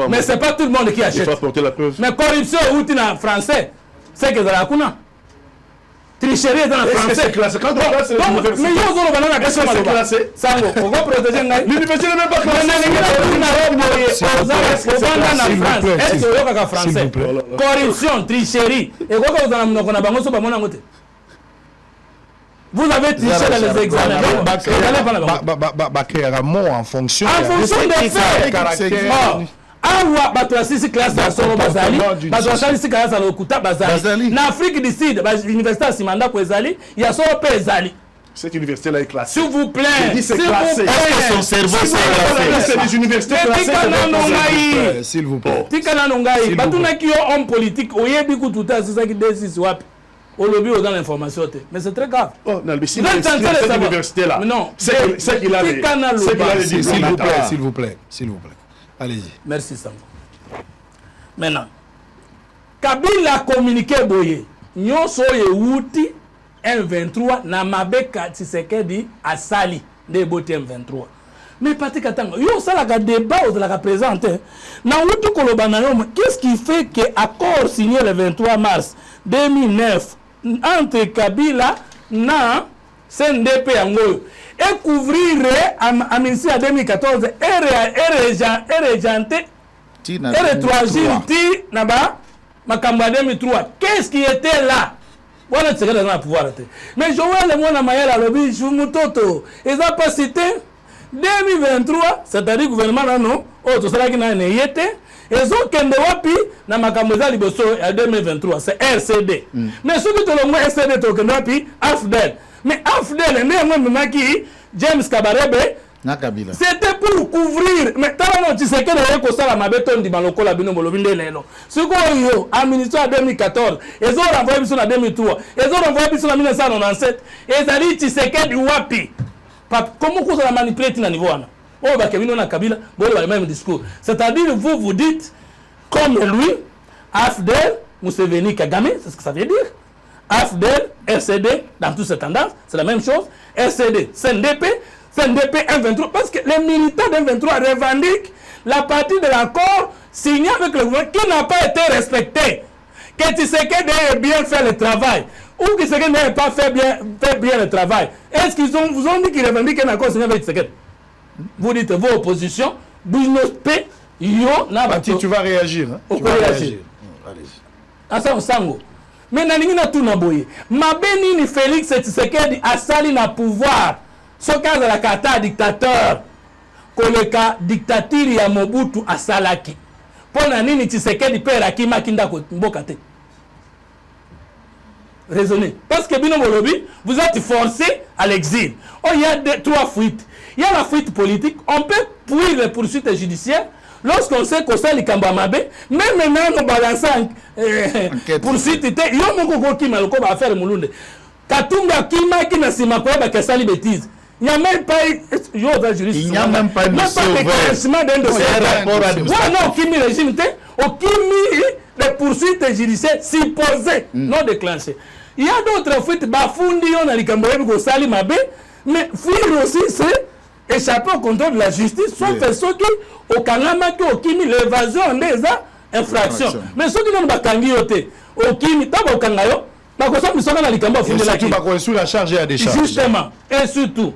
Mais ce n'est pas tout le monde qui achète. Il faut apporter la preuve. Mais corruption est en français. C'est que dans la Kuna. Tricherie est dans le français. C'est classé. Quand on classe l'université. Mais yo zolo banana question c'est classé. Sango, on va protéger ngai. L'université n'est même pas classée. Est-ce que vous avez français? Corruption, tricherie. Et quoi que vous avez monoko na bango so ba mona ngote. Vous avez triché dans les examens. En fonction des faits. Awa bato asisi classe ya solo bazali, bato asisi classe ya lokuta bazali. Na Afrique du Sud, l'université Simanda ko ezali, ya solo pe ezali. Cette université là est classée. S'il vous plaît. Je dis c'est classé. Son cerveau c'est classé. C'est des universités classées. S'il vous plaît. Tikana nongai, batuna ki homme politique, oyebi ku tuta sisa ki desisi wapi. Au lobby, dans l'information. Mais c'est très grave. Oh, non, mais si cette université-là, c'est qu'il a les diplômes. S'il vous plaît. Allez-y. Merci, Sango. Maintenant, Kabila a communiqué boye. Nyon soye wuti M23 na mabeka Tshisekedi asali de bote M23. Mais Patrick Katanga, yo ça la débat ou la présenter. Na wuti koloba na yo, qu'est-ce qui fait que accord signé le 23 mars 2009 entre Kabila na CNDP yango et couvrir à ministère en 2014 et rejanté et retroagir ti naba makamba 2003. Qu'est-ce qui était là? Voilà, c'est dans le pouvoir. Mais Joël et moi, Mayela Lobby, Jumutoto, ils n'ont pas cité 2023, c'est-à-dire le gouvernement, non, tout cela qui n'a pas été. Et zo kende wapi na makamboza liboso en 2023 c'est RCD. Mais ceux qui te l'ont RCD to kende wapi AFDEL. Mais AFDEL même qui James Kabarebe na Kabila. C'était pour couvrir mais tala no tiseke na ko sala mabeto ndi maloko la bino molobinde lelo. Siko yo administration en 2014 et zo renvoyer biso na 2003 et zo renvoyer biso na 1997 et zali tiseke du wapi. Comment vous la manipuler na niveau ana? Oh, bah, Kevin, on a Kabila, bon, le même discours. C'est-à-dire, vous dites, comme lui, AFDEL, Museveni, Kagame, c'est ce que ça veut dire. AFDEL, RCD, dans toutes ces tendances, c'est la même chose. RCD, CNDP, M23, parce que les militants d'M23 revendiquent la partie de l'accord signé avec le gouvernement qui n'a pas été respecté. Que Tshisekedi ait bien fait le travail. Ou que Tshisekedi n'ait pas fait bien le travail. Est-ce qu'ils vous ont dit qu'ils revendiquent un accord signé avec Tshisekedi? Vous dites vos oppositions, tu vas réagir. Tu vas réagir. Allez-y. Sango. Mais na tout na boye. Mabeni ni Félix Tshisekedi asali na pouvoir. Ce cas de la kata dictateur. Koleka dictature ya Mobutu asalaki. Pona nini Tshisekedi pera kima kinda ko mboka te. raisonner. Parce que Bino Molobi, vous êtes forcé à l'exil. Oh, il y a 3 fuites. Il y a la fuite politique. On peut fuir les poursuites judiciaires lorsqu'on sait qu'on sait les Kambamabe. Même maintenant, on balance poursuite. Il y a un peu qui m'a affaire Moulounde. Katunga Kima qui n'a pas de sali bêtise. Il n'y a même pas il n'y a même pas de déclenchement d'un dossier. Non, Kimi régime, au Kimi, les poursuites judiciaires supposées, non déclenchées. Il y a d'autres fuites, Bafundi, on a dit que Sali Mabe, mais fuir aussi, c'est échapper au contrôle de la justice, sauf ceux qui, au Kanama, au Kimi, l'évasion des infractions. Mais ceux qui n'ont pas Kangi, au Kimi, au Kangayo, sur la charge et à décharge. Justement, et surtout.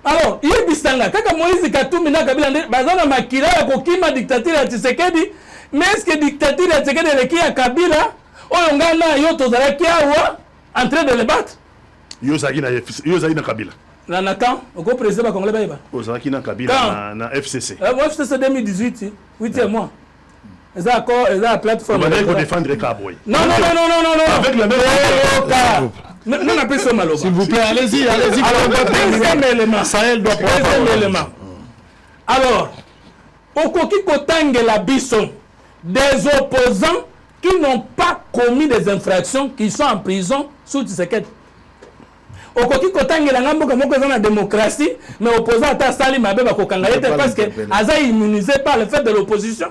Alors, il y a Bistanga, quand Moïse Katumbi n'a Kabila, Bazana Makila, Kokima, dictature à Tshisekedi, mais est-ce que dictature à Tshisekedi est qui à Kabila, Oyongana, Yotozara, qui a en train de le battre? Yozaki na Kabila. Quand au président congolais Baïba. Yozaki na Kabila, na FCC. FCC 2018, 8e mois. Les accords, la plateforme. On va défendre Kaboy. Non. Avec le même. Non, appelle ça Maloba. S'il vous plaît, allez-y. Deuxième élément. Sahel doit Deuxième élément. Alors, au Koki Kotange la Bisson, des opposants qui n'ont pas commis des infractions, qui sont en prison sous Tshisekedi. Au Koki Kotange la Ngambo comme on la démocratie, mais opposant à Salim Abeba Kokangayete parce que Aza est immunisé par le fait de l'opposition.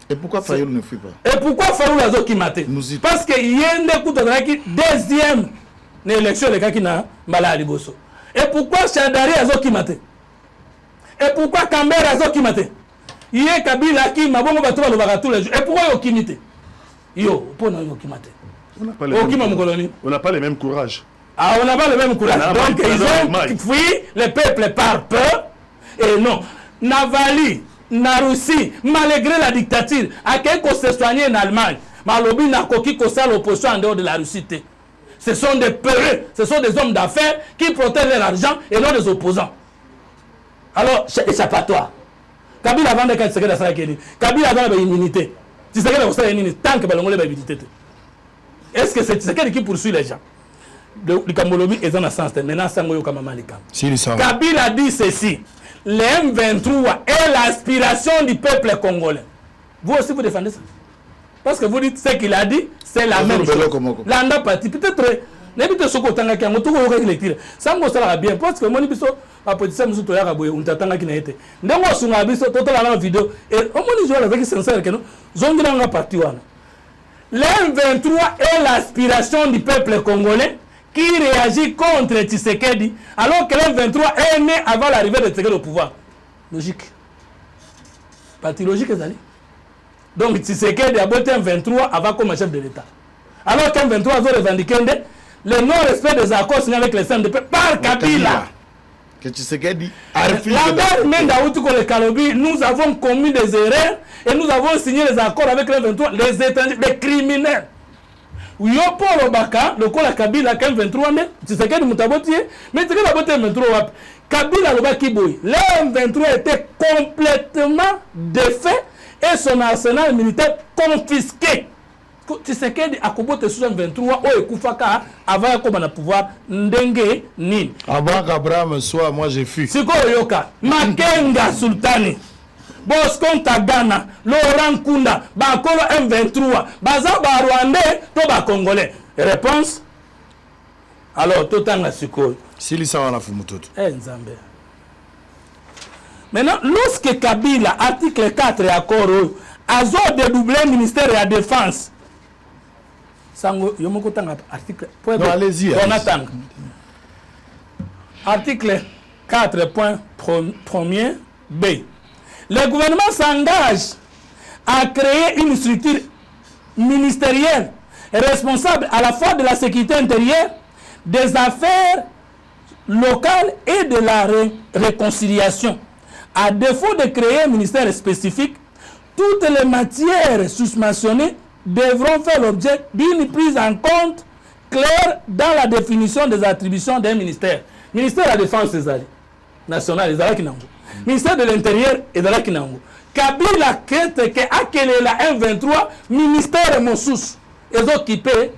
Et pourquoi Fayoul ne fuit pas? Et pourquoi Fayoul a Zokimate? Parce qu'il y a un coup de deuxième élection de Kakina Mbala Liboso. Et pourquoi Chadari a Zokimate? Et pourquoi Kambera a Zokimate? Il y a Kabila qui m'a bon battu le baratou les jours. Et pourquoi Yokimite? Yo, pour nous Yokimate. On n'a pas le même courage. Ah, on n'a pas le même courage. Donc ils ont fui le peuple par peur. Et non, Navali. Na Russie, malgré la dictature, à quelqu'un se soigner en Allemagne, Malobi n'a koki kosa l'opposition en dehors de la Russie. Ce sont des peureux, ce sont des hommes d'affaires qui protègent leur argent et non des opposants. Alors, échappatoire. Kabila avant de Tshisekedi à Sarakeni, Kabila avant l'immunité. Tshisekedi a aussi une tant que Balongole l'immunité. Est-ce que c'est Tshisekedi qui poursuit les gens? Le Kamolobi est dans le sens de maintenant Sangoyo Kamamalika. Kabila dit ceci. Le M23 est l'aspiration du peuple congolais. Vous aussi, vous défendez ça. Parce que vous dites ce qu'il a dit, c'est la même chose. L'anda parti. Peut-être, n'habitez ce qu'on a tout le lecture. Ça me sera bien. Parce que mon épisode, à petit ça, nous sommes à Boye, on t'attend à qui n'a été. Nous sommes à Bisso, total la vidéo. Et au moins, nous jouons avec sincère que nous, zone dans la partie. Le M23 est l'aspiration du peuple congolais qui réagit contre Tshisekedi, alors que l'M23 est né avant l'arrivée de Tshisekedi au pouvoir. Logique. Parti logique, c'est ça. Donc Tshisekedi a voté M23 avant comme chef de l'État. Alors qu'M23 a revendiqué le non-respect des accords signés avec les CNDP par Kabila. Que Tshisekedi a refusé. Nous avons commis des erreurs et nous avons signé les accords avec l'M23, les étrangers, les criminels. Oui, pour le Baka, le col à Kabila, quand 23 mai, tu sais qu'il y mais tu sais qu'il y a 23 Kabila, le Bakiboui. Le 23 était complètement défait et son arsenal militaire confisqué. Tu sais qu'il y a Kobote sous 23 ou Koufaka avant qu'on ait pouvoir Ndenge Nin. Avant qu'Abraham soit, moi j'ai fui. C'est quoi Yoka? Makenga Sultani. Bosco Tagana, Laurent Kunda, Bakolo M23, Bazaba Rwandais, Toba Congolais. Réponse? Alors, tout en Suko. Silisa wana fumutoto. Nzambe. Maintenant, lorsque Kabila, article 4 et accord, Azo dédoublé le ministère de la Défense. Sango, Yomoko Tanga, article. Non, allez-y. On attend. Article 4, point premier B. Le gouvernement s'engage à créer une structure ministérielle responsable à la fois de la sécurité intérieure, des affaires locales et de la réconciliation. À défaut de créer un ministère spécifique, toutes les matières susmentionnées devront faire l'objet d'une prise en compte claire dans la définition des attributions d'un ministère. Ministère de la Défense nationale, les Arakinango. Ministère de l'Intérieur et de la Kinango. Kabila Kente que Akele la M23, ministère Moussous, ils occupés.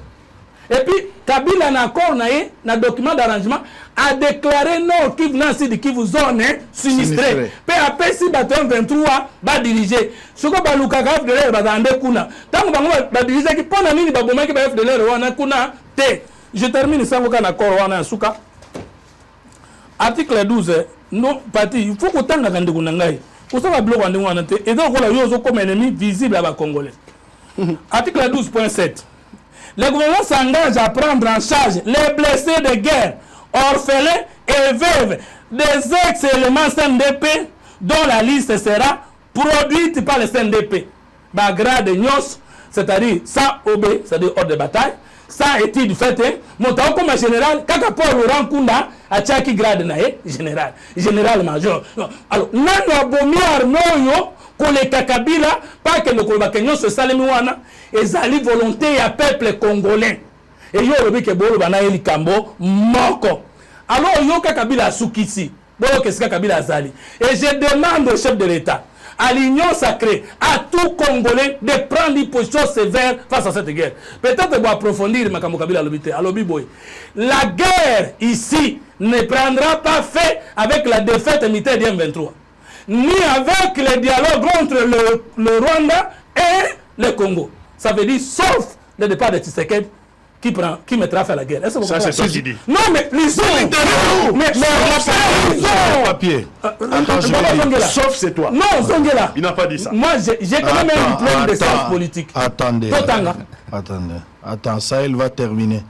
Et puis, Kabila n'a accord na document d'arrangement a déclaré non qui venant ici de Kivu zone sinistré. Puis après si bateau 23 va diriger. Ce que baluka FDLR va dans kuna. Tant que va diriger qui pona nini ba boma ki ba FDLR wana kuna te. Je termine sans aucun accord wana suka. Article 12 non parti il faut que tanga kande kuna ngai. Ko ça va bloquer wana wana te. Et donc là yo comme ennemi visible à ba congolais. Article 12.7. Le gouvernement s'engage à prendre en charge les blessés de guerre, orphelins et veuves des ex-éléments CNDP dont la liste sera produite par le CNDP. Grade Nyos, c'est-à-dire sans OB, c'est-à-dire hors de bataille, sans étude faite, montant comme général, quand Paul Laurent Kunda a tchaki grade naé, général-major. Alors, nous avons bomi armoyo, les Kabila, pas que le Kolobakenyo se salemiwana, et zali volonté à peuple congolais. Et yo robi ke bolo bana eli kambo moko. Alors yo Kabila soukisi, bolo que c'est Kabila zali. Et je demande au chef de l'État, à l'Union sacrée, à tout Congolais de prendre des positions sévères face à cette guerre. Peut-être pour approfondir Makambo Kabila l'obité, à l'obiboy. La guerre ici ne prendra pas fait avec la défaite militaire du M23. Ni avec le dialogue entre le Rwanda et le Congo. Ça veut dire sauf le départ de Tshisekedi qui mettra fin à la guerre. Est-ce que vous ça c'est toi qui dis. Non mais lisons. Mais papier. Sauf c'est toi. Non, Zongela. Il n'a pas dit ça. Moi j'ai quand même un diplôme de sciences politiques. Attendez. Attends, ça il va terminer.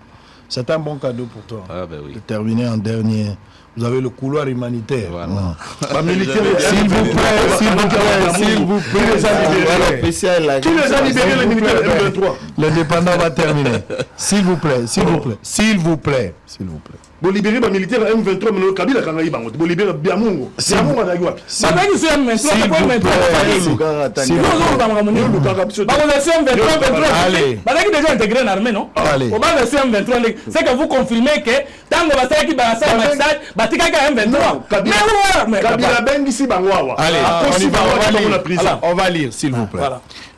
C'est un bon cadeau pour toi. Ah ben oui. De terminer en dernier. Vous avez le couloir humanitaire. Voilà. S'il vous plaît. Qui les a libérés les militaires M23? Le dépendant va terminer. S'il vous plaît. Vous libérez les militaires M23, mais le Kabila quand il va vous libérez Biamungo. Biamungo na yoapi. S'il vous déjà intégré en armée, non? C'est que vous confirmez que tant que vous avez on va lire, s'il vous plaît.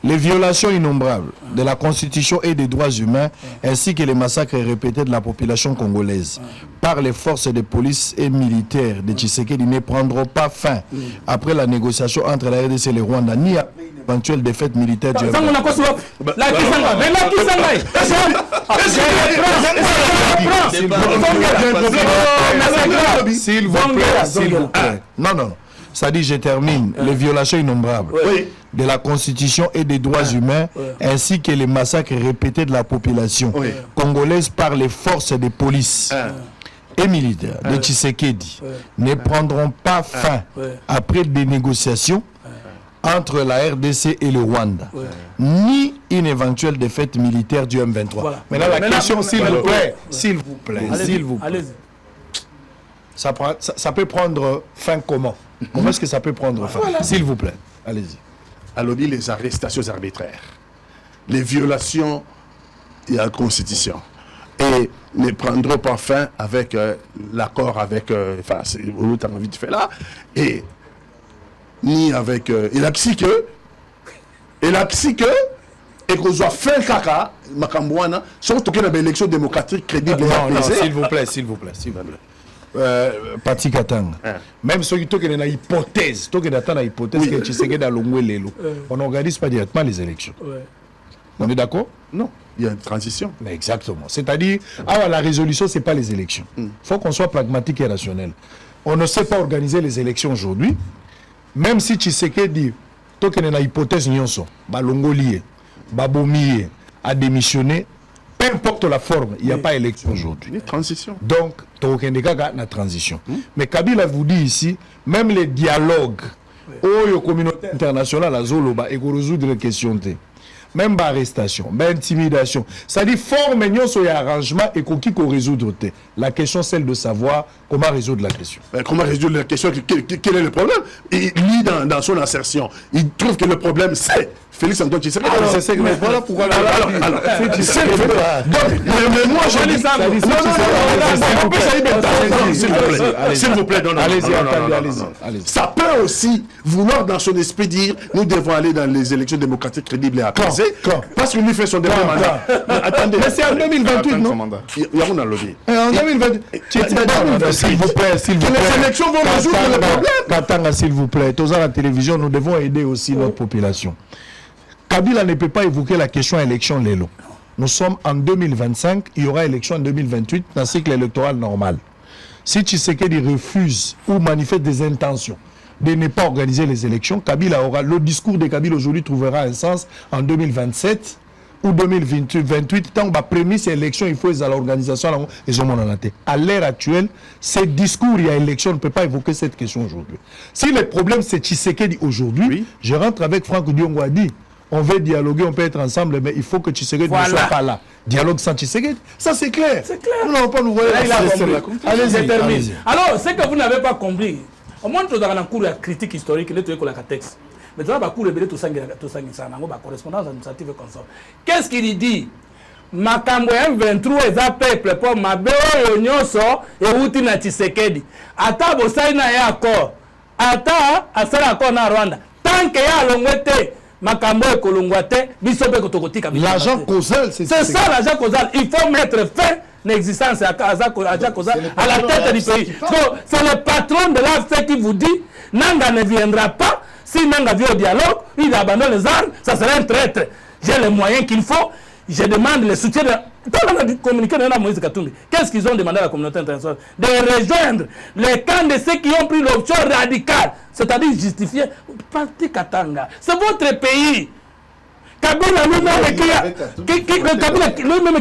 Les violations innombrables de la Constitution et des droits humains, ainsi que les massacres répétés de la population congolaise par les forces de police et militaires de Tshisekedi ne prendront pas fin après la négociation entre la RDC et le Rwanda, ni après une éventuelle défaite militaire du S'il vous plaît. Non. Ça dit, je termine. Les violations innombrables de la Constitution et des droits humains, ainsi que les massacres répétés de la population congolaise par les forces de police et militaires de Tshisekedi ne prendront pas fin après des négociations entre la RDC et le Rwanda, ni une éventuelle défaite militaire du M23. Voilà. Maintenant, la question, s'il vous plaît. Ça peut prendre fin comment? Comment est-ce que ça peut prendre fin? S'il vous plaît, allez-y. Alors, les arrestations arbitraires, les violations de la Constitution, et ne prendront pas fin avec l'accord avec, enfin, c'est l'autre envie de faire là, et ni avec, et la psyche, et qu'on soit fin caca, Makambouana, surtout qu'il y a une élection démocratique crédible. Non, s'il vous plaît. Pati Katanga. Même ceux qui ont une hypothèse, que Tshisekedi a l'ongwe lelo, on n'organise pas directement les élections. On est d'accord? Non, il y a une transition. Mais exactement. C'est-à-dire, la résolution, ce n'est pas les élections. Il faut qu'on soit pragmatique et rationnel. On ne sait pas organiser les élections aujourd'hui, même si Tshisekedi, toi qui as une hypothèse, Balongolié, Babomié, a démissionné, peu importe la forme, il n'y a pas élection aujourd'hui. Une transition. Donc, la transition. Mais Kabila vous dit ici, même les dialogues, la communauté internationale a résoudre les questions. Même l'arrestation, l'intimidation. Ça dit, forme un arrangement et qu'on résoudre. La question, celle de savoir comment résoudre la question. Comment résoudre la question? Quel est le problème? Et lui, dans son assertion, il trouve que le problème, c'est Félix Antoine Tshisekedi. Mais voilà pourquoi. Mais moi, je dis ça. S'il vous plaît, allez-y. Ça peut aussi vouloir dans son esprit dire nous devons aller dans les élections démocratiques crédibles et apaisées. Parce qu'il lui fait son dernier mandat. Attendez, mais c'est en 2028, non? Il y a un lobby. En 2028. S'il vous plaît. Les élections vont résoudre le problème. Katanga, s'il vous plaît. Tous à la télévision, nous devons aider aussi notre population. Kabila ne peut pas évoquer la question élection Lelo. Nous sommes en 2025, il y aura élection en 2028 dans le cycle électoral normal. Si Tshisekedi refuse ou manifeste des intentions de ne pas organiser les élections, Kabila aura, le discours de Kabila aujourd'hui trouvera un sens en 2027 ou 2028. Tant que la prémisse élection, il faut l'organisation et à l'heure actuelle, ces discours, il y a élection, on ne peut pas évoquer cette question aujourd'hui. Si le problème c'est Tshisekedi aujourd'hui, je rentre avec Franck Diongo a dit, on veut dialoguer, on peut être ensemble, mais il faut que Tshisekedi ne soit pas là. Dialogue sans Tshisekedi, ça c'est clair. C'est clair. Nous n'avons pas nous voir. Allez-y, termine. Alors, ce que vous n'avez pas compris, au moins tu as un cours de critique historique, tu as un texte. Mais tu as un cours de correspondance administrative et consort. Qu'est-ce qu'il dit? Makambo M23 eza peuple pour mabe oyo nyonso euti na Tshisekedi. Ata bosai na ya accord. Ata asala accord na Rwanda. Tant que ya longwete makambo ekolongwate biso pe kotokotika. L'argent causal, c'est ça l'argent causal. Il faut mettre fin l'existence à l'argent causal à la tête du pays. C'est le patron de l'AFC qui vous dit Nanga ne viendra pas. Si Nanga vient au dialogue, il abandonne les armes, ça serait un traître. J'ai les moyens qu'il faut. Je demande le soutien de... Qu'est-ce qu'ils ont demandé à la communauté internationale? De rejoindre les camps de ceux qui ont pris l'option radicale, c'est-à-dire justifier. Parti Katanga, c'est votre pays. Kabila lui-même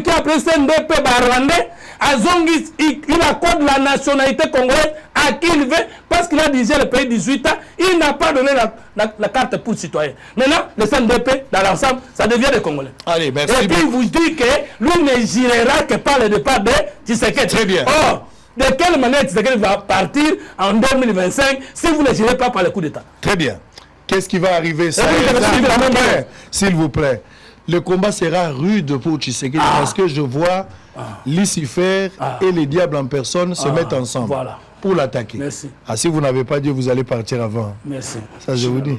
qui a pris CNDP Barwandais, Azongi, il accorde la nationalité congolaise à qui il veut, parce qu'il a dirigé le pays 18 ans, il n'a pas donné la carte pour le citoyen. Maintenant, le CNDP, dans l'ensemble, ça devient des Congolais. Allez, merci. Et puis, vous dites que lui ne gérera que par le départ de Tshisekedi. Très bien. Or, de quelle manière Tshisekedi va partir en 2025 si vous ne gérez pas par le coup d'État? Très bien. Qu'est-ce qui va arriver? S'il vous plaît. Le combat sera rude pour Tshisekedi parce que je vois Lucifer et les diables en personne se mettre ensemble pour l'attaquer. Merci. Si vous n'avez pas dit, vous allez partir avant. Merci. Ça, je vous dis.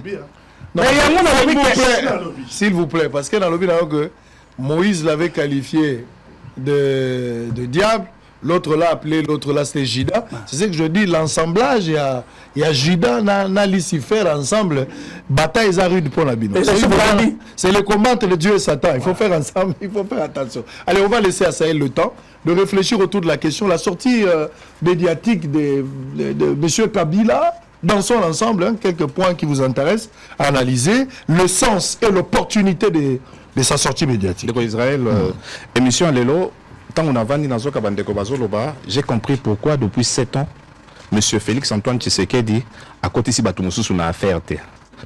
Non, s'il vous plaît, parce que dans le but, Moïse l'avait qualifié de diable. L'autre là appelé, l'autre là c'était Jida. C'est ce que je dis, l'assemblage, il y a Jida, na Lucifer ensemble. Bataille est rude pour la bino. C'est le combat entre Dieu et Satan. Il faut faire ensemble, il faut faire attention. Allez, on va laisser à Sahel le temps de réfléchir autour de la question. La sortie médiatique de M. Kabila, dans son ensemble, quelques points qui vous intéressent à analyser, le sens et l'opportunité de sa sortie médiatique. Israël, émission Lelo. Tant on a vendu dans Zoka Bandeko Bazoloba, j'ai compris pourquoi depuis 7 ans, M. Félix Antoine Tshisekedi a côté si Batumusu na affaire.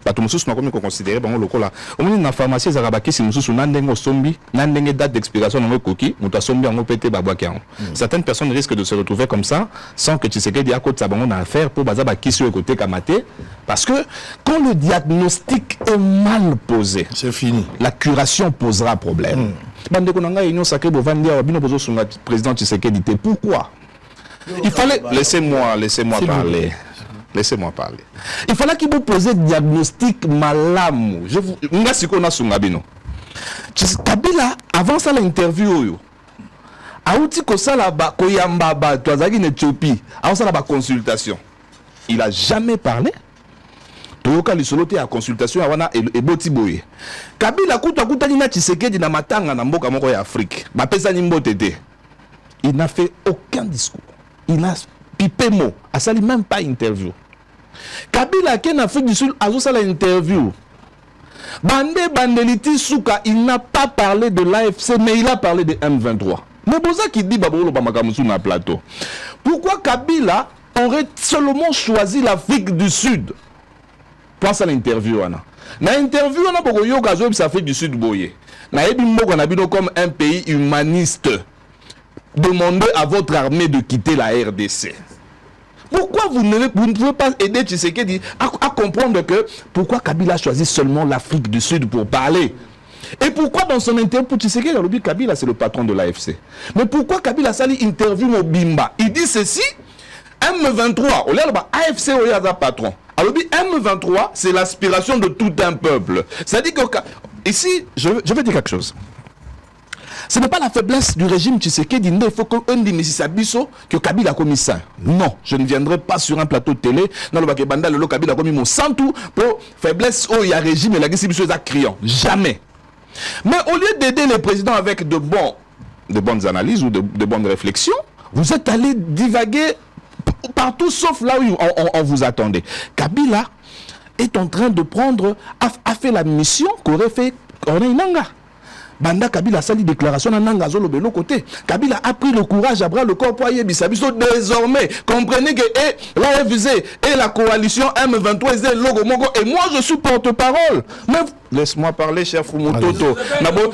Batumusu na comme considéré bon lokola. Au moins na pharmacie za rabaki si mususu na ndengo sombi, na ndenge date d'expiration na koki, muta sombi en pété babaki. Certaines personnes risquent de se retrouver comme ça sans que Tshisekedi a côté sa bango na affaire pour baza ba kisu côté kamate parce que quand le diagnostic est mal posé, c'est fini. La curation posera problème. Bandeko nanga union sacrée bovandia bino bozo sunga président Tshisekedi. Pourquoi? Il fallait laissez-moi parler. Laissez-moi parler. Il fallait qu'il vous pose un diagnostic malam. Je vous ngasi ko na sunga bino. Kabila avant ça l'interview auti ko sala ba ko yamba ba toazaki en Éthiopie. Avant ça la consultation. Il a jamais parlé. Toyoka lisolote ya consultation ya wana eboti boye. Kabila kuta na Tshisekedi na matanga na mboka moko ya Afrique. Ba pesa ni mbote te. Il n'a fait aucun discours. Il a pipé mot. A sali même pas interview. Kabila qui en Afrique du Sud a aussi la interview. Bandeliti Souka, il n'a pas parlé de l'AFC mais il a parlé de M23. Mais Boza qui dit Babolo Bamakamusu na plateau. Pourquoi Kabila aurait seulement choisi l'Afrique du Sud? Pense à l'interview na interview on a beaucoup yoga zo Afrique du Sud boye. Na ebi mboko na bino comme un pays humaniste. Demandez à votre armée de quitter la RDC. Pourquoi vous ne pouvez pas aider Tshisekedi à comprendre que pourquoi Kabila a choisi seulement l'Afrique du Sud pour parler? Et pourquoi dans son interview pour Tshisekedi, Kabila c'est le patron de l'AFC. Mais pourquoi Kabila Sali interview au Bimba? Il dit ceci, M23, AFC est patron. Alors M23, c'est l'aspiration de tout un peuple. C'est-à-dire que ici, je vais dire quelque chose. Ce n'est pas la faiblesse du régime Tshisekedi, il faut qu'un Mississabisso que Kabila a commis ça. Non, je ne viendrai pas sur un plateau de télé. Non, le Bakebanda, le Kabila a commis mon santou pour faiblesse où il y a régime et la guerre est criant. Jamais. Mais au lieu d'aider les présidents avec de bonnes analyses ou de bonnes réflexions, vous êtes allé divaguer partout sauf là où on vous attendait. Kabila est en train de a fait la mission qu'aurait fait Corneille Nangaa. Banda Kabila a sali déclaration à Nanga Zolo de l'autre côté. Kabila a pris le courage à bras le corps pour y bisabiso. Désormais, comprenez que l'AFC et la coalition M23 est logo mongo et moi je suis porte-parole. Mais laisse-moi parler, cher Fumutoto. Nabo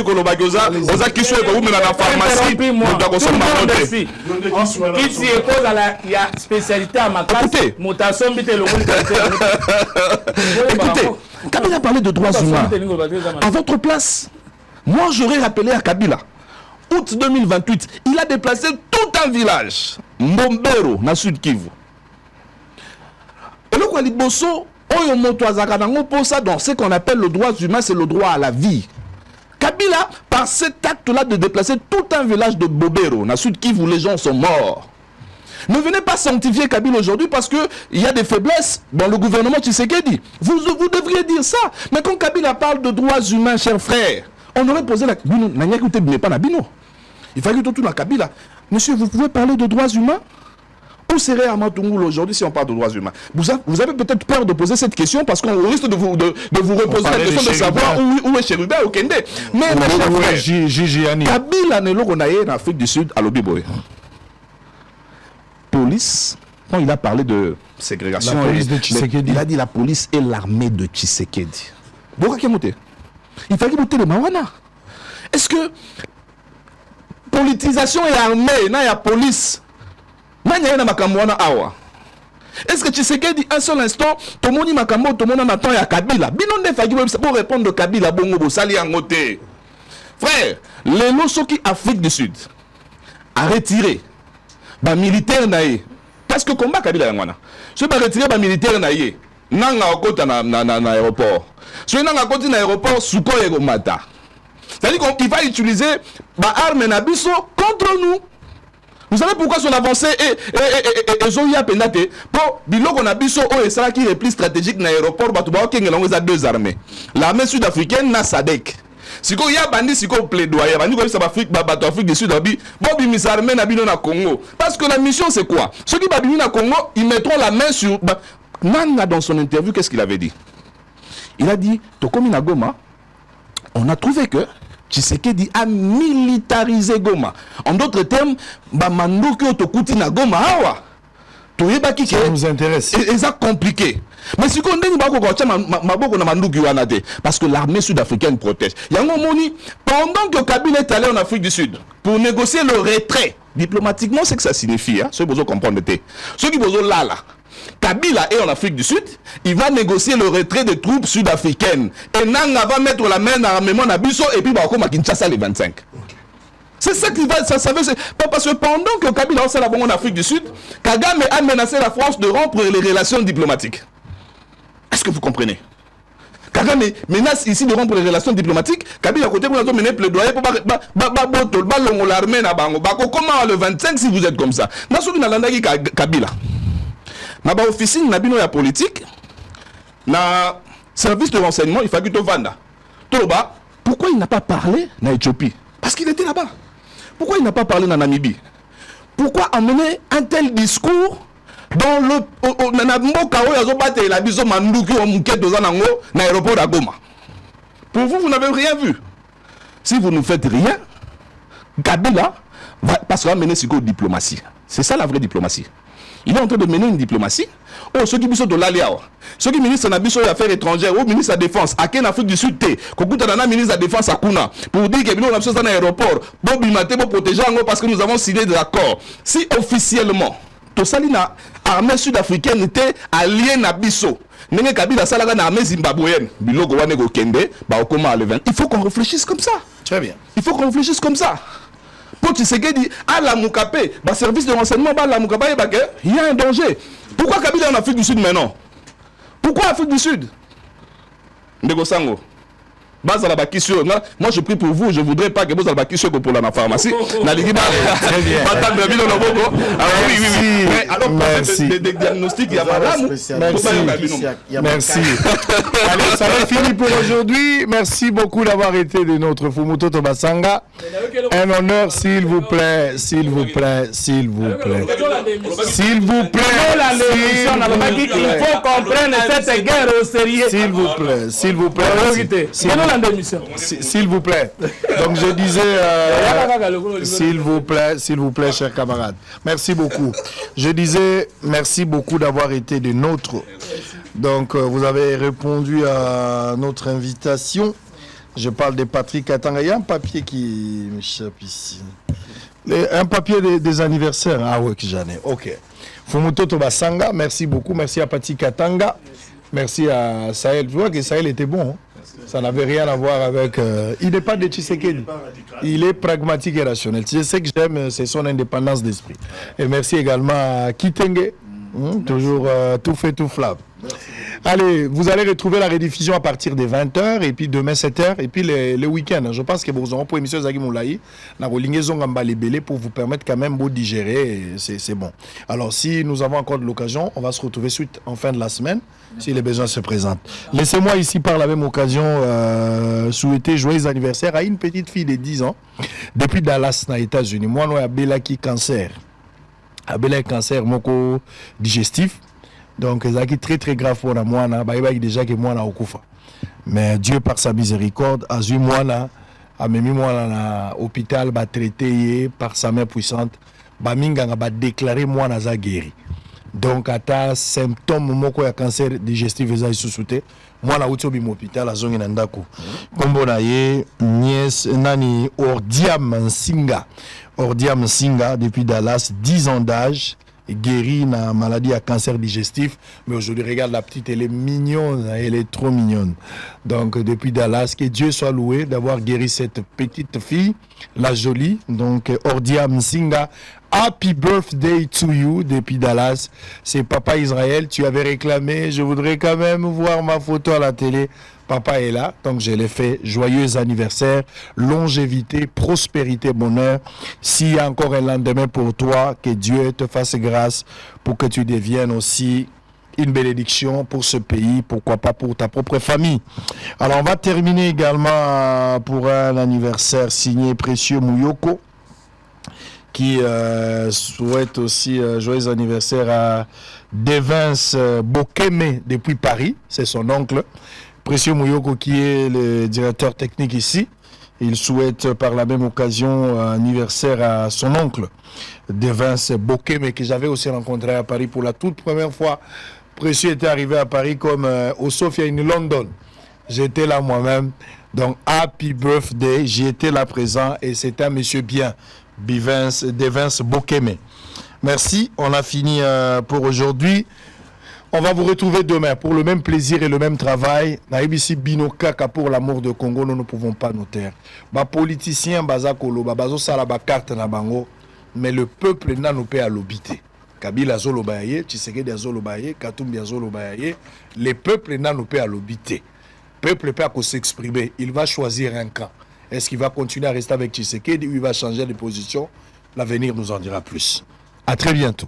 Ikolobagoza, Oza Kiswe ko na pharmacie. Qui s'y pose à la spécialité à ma classe. Écoutez, Kabila a parlé de droits humains. À votre place, moi, j'aurais rappelé à Kabila, août 2028, il a déplacé tout un village, Mbombero, dans Sud Kivu. Et le Kwaliboso, dans ce qu'on appelle le droit humain, c'est le droit à la vie. Kabila, par cet acte-là de déplacer tout un village de Mbobero, dans Sud Kivu, où les gens sont morts. Ne venez pas sanctifier Kabila aujourd'hui parce qu'il y a des faiblesses dans le gouvernement Tshisekedi. Vous devriez dire ça. Mais quand Kabila parle de droits humains, chers frères, on aurait posé la question. Il fallait tout dans Kabila. Monsieur, vous pouvez parler de droits humains? Où serait Amatungulu aujourd'hui si on parle de droits humains? Vous avez peut-être peur de poser cette question parce qu'on risque de vous reposer la question de savoir où est Chérubin ou Kende. Mais mes chers frères, Kabila n'est pas en Afrique du Sud à l'Obiboy. Police, quand il a parlé de ségrégation, il a dit la police et l'armée de Tshisekedi. Il fallait monter le Mawana. Est-ce que politisation et armée, il y a police, est-ce que Tshisekedi, un seul instant, tout le monde makambo, tout le monde attend ya Kabila. Binonde fagi pour répondre de Kabila, bongo sali en côté. Frère, les losos qui Afrique du Sud a retiré ba militaire naïe parce que combat Kabila yangwana je vais retirer ba militaire naïe nanga okota na aéroport so nanga koti na aéroport suko yego mata c'est-à-dire qu'il va utiliser ba arme na biso contre nous. Vous savez pourquoi son avancée est zoya pendate pour biloko na biso o esala qui repli stratégique na aéroport batu ba okengela ngo za deux armées l'armée sud-africaine na SADC. Si il y a bandi si plaidoyer bandi ko ça Afrique bato Afrique du Sud abi bobi misarmé na bino na Congo parce que la mission c'est quoi? Ceux qui babini na Congo ils mettront la main sur Nanga dans son interview qu'est-ce qu'il avait dit? Il a dit Tokomi na Goma on a trouvé que Tshisekedi a militarisé Goma. En d'autres termes ba mandoki tokuti na Goma awa ça nous intéresse. Et ça compliqué. Mais si on dit parce que l'armée sud-africaine protège. Pendant que Kabila est allé en Afrique du Sud pour négocier le retrait, diplomatiquement, c'est que ça signifie. Hein? Ceux qui vous comprendre. Ceux qui vous là, Kabila est en Afrique du Sud, il va négocier le retrait des troupes sud-africaines. Et Nanga va mettre la main dans l'armement Nabiso et puis il va à Kinshasa les 25. C'est ça qui va, ça veut, parce que pendant que Kabila est en Afrique du Sud, Kagame a menacé la France de rompre les relations diplomatiques. Est-ce que vous comprenez? Kagame menace ici de rompre les relations diplomatiques. Kabila côté pour mener plaidoyer pour l'armée na bango. Comment le 25 si vous êtes comme ça? Dans ce qui n'a l'andagi Kabila. Na ba officine na bino ya politique, na service de renseignement, il faut que tu vanda. Toba, pourquoi il n'a pas parlé na Éthiopie? Parce qu'il était là-bas. Pourquoi il n'a pas parlé en Namibie? Pourquoi amener un tel discours dans l'aéroport à Goma? Pour vous, vous n'avez rien vu. Si vous ne faites rien, Kabila va parce qu'il va mener une diplomatie. C'est ça la vraie diplomatie. Il est en train de mener une diplomatie. Oh, ceux qui sont de l'Aliao, ceux qui ministre des Affaires étrangères, ou ministre de la Défense, à quelle Afrique du Sud, Kokuta ministre de la Défense à Kuna, pour dire que nous avons besoin d'un aéroport, pour protéger parce que nous avons signé des accords. Si officiellement, Tosalina armée sud-africaine était alliée na biso. Ndenge Kabila salaka na armée zimbabwéenne. Biloko wane go kende, ba okoma le 20. Il faut qu'on réfléchisse comme ça. Très bien. Il faut qu'on réfléchisse comme ça. Pour Tshisekedi, à la Moukape, le service de renseignement, la Moukape, il y a un danger. Pourquoi Kabila en Afrique du Sud maintenant? Pourquoi Afrique du Sud? Ndeko Sango. Moi je prie pour vous, je ne voudrais pas que vous ayez pour la pharmacie. Très bien. Alors, merci. Des diagnostics, il y a madame. Merci. Allez, ça va finir pour aujourd'hui. Merci beaucoup d'avoir été de notre Fumuto Tobasanga. Un honneur, s'il vous plaît, s'il vous plaît, s'il vous plaît. S'il vous plaît. Il faut comprendre cette guerre au sérieux. S'il vous plaît, s'il vous plaît. S'il vous plaît. Donc je disais, s'il vous plaît, chers camarades. Merci beaucoup. Je disais, merci beaucoup d'avoir été des nôtres. Donc vous avez répondu à notre invitation. Je parle de Patrick Katanga. Il y a un papier qui m'échappe ici. Un papier des anniversaires. Ah oui, que j'en ai. Ok. Fumuto Tobasanga, merci beaucoup. Merci à Patrick Katanga. Merci à Sahel. Tu vois que Sahel était bon. Hein? Ça n'avait rien à voir avec... il n'est pas de Tshisekedi. Il est pragmatique et rationnel. Je sais que j'aime, c'est son indépendance d'esprit. Et merci également à Kitenge. Toujours tout fait, tout flab. Allez, vous allez retrouver la rediffusion à partir des 20h et puis demain 7h et puis les week-ends. Je pense que vous aurez pour l'émission Zagi Moulaï, pour vous permettre quand même de digérer. C'est bon. Alors, si nous avons encore de l'occasion, on va se retrouver suite en fin de la semaine, si les besoins se présentent. Laissez-moi ici, par la même occasion, souhaiter joyeux anniversaire à une petite fille de 10 ans, depuis Dallas, aux États-Unis. Moi, nous avons cancer. Abela cancer moko digestif. Donc c'est très très grave pour moi déjà que moi na okufa. Mais Dieu par sa miséricorde a eu moi là a mis moi là na hôpital ba traité par sa main puissante ba minga ba déclarer moi na za guéri. Donc ata symptôme moko ya cancer digestif eza isusute moi na uti obi hôpital azongi na ndako. Kombo na ye nièce nani Ordiam Singa depuis Dallas, 10 ans d'âge, guérie na maladie à cancer digestif. Mais aujourd'hui, regarde la petite, elle est mignonne, elle est trop mignonne. Donc depuis Dallas, que Dieu soit loué d'avoir guéri cette petite fille, la jolie. Donc Ordiam Singa, happy birthday to you depuis Dallas. C'est Papa Israël, tu avais réclamé, je voudrais quand même voir ma photo à la télé. Papa est là, donc je l'ai fait. Joyeux anniversaire, longévité, prospérité, bonheur. S'il y a encore un lendemain pour toi, que Dieu te fasse grâce pour que tu deviennes aussi une bénédiction pour ce pays, pourquoi pas pour ta propre famille. Alors on va terminer également pour un anniversaire signé Précieux Mouyoko, qui souhaite aussi joyeux anniversaire à Devins Bokeme depuis Paris, c'est son oncle. Précieux Mouyoko qui est le directeur technique ici. Il souhaite par la même occasion anniversaire à son oncle, Devins Bokeme, que j'avais aussi rencontré à Paris pour la toute première fois. Précieux était arrivé à Paris comme au Sophia in London. J'étais là moi-même. Donc, happy birthday. J'y étais là présent et c'était un monsieur bien, Devins Bokeme. Merci. On a fini pour aujourd'hui. On va vous retrouver demain pour le même plaisir et le même travail. Naïbisi Binokaka pour l'amour de Congo, nous ne pouvons pas nous taire. Les politiciens, carte na bango, mais le peuple n'a pas à l'obiter. Kabila Zolobaye, Tshisekedi Zolobaye, Katumbi Zolobaye, le peuple n'a pas à l'obiter. Le peuple peut pas s'exprimer. Il va choisir un camp. Est-ce qu'il va continuer à rester avec Tshisekedi ou il va changer de position? L'avenir nous en dira plus. À très bientôt.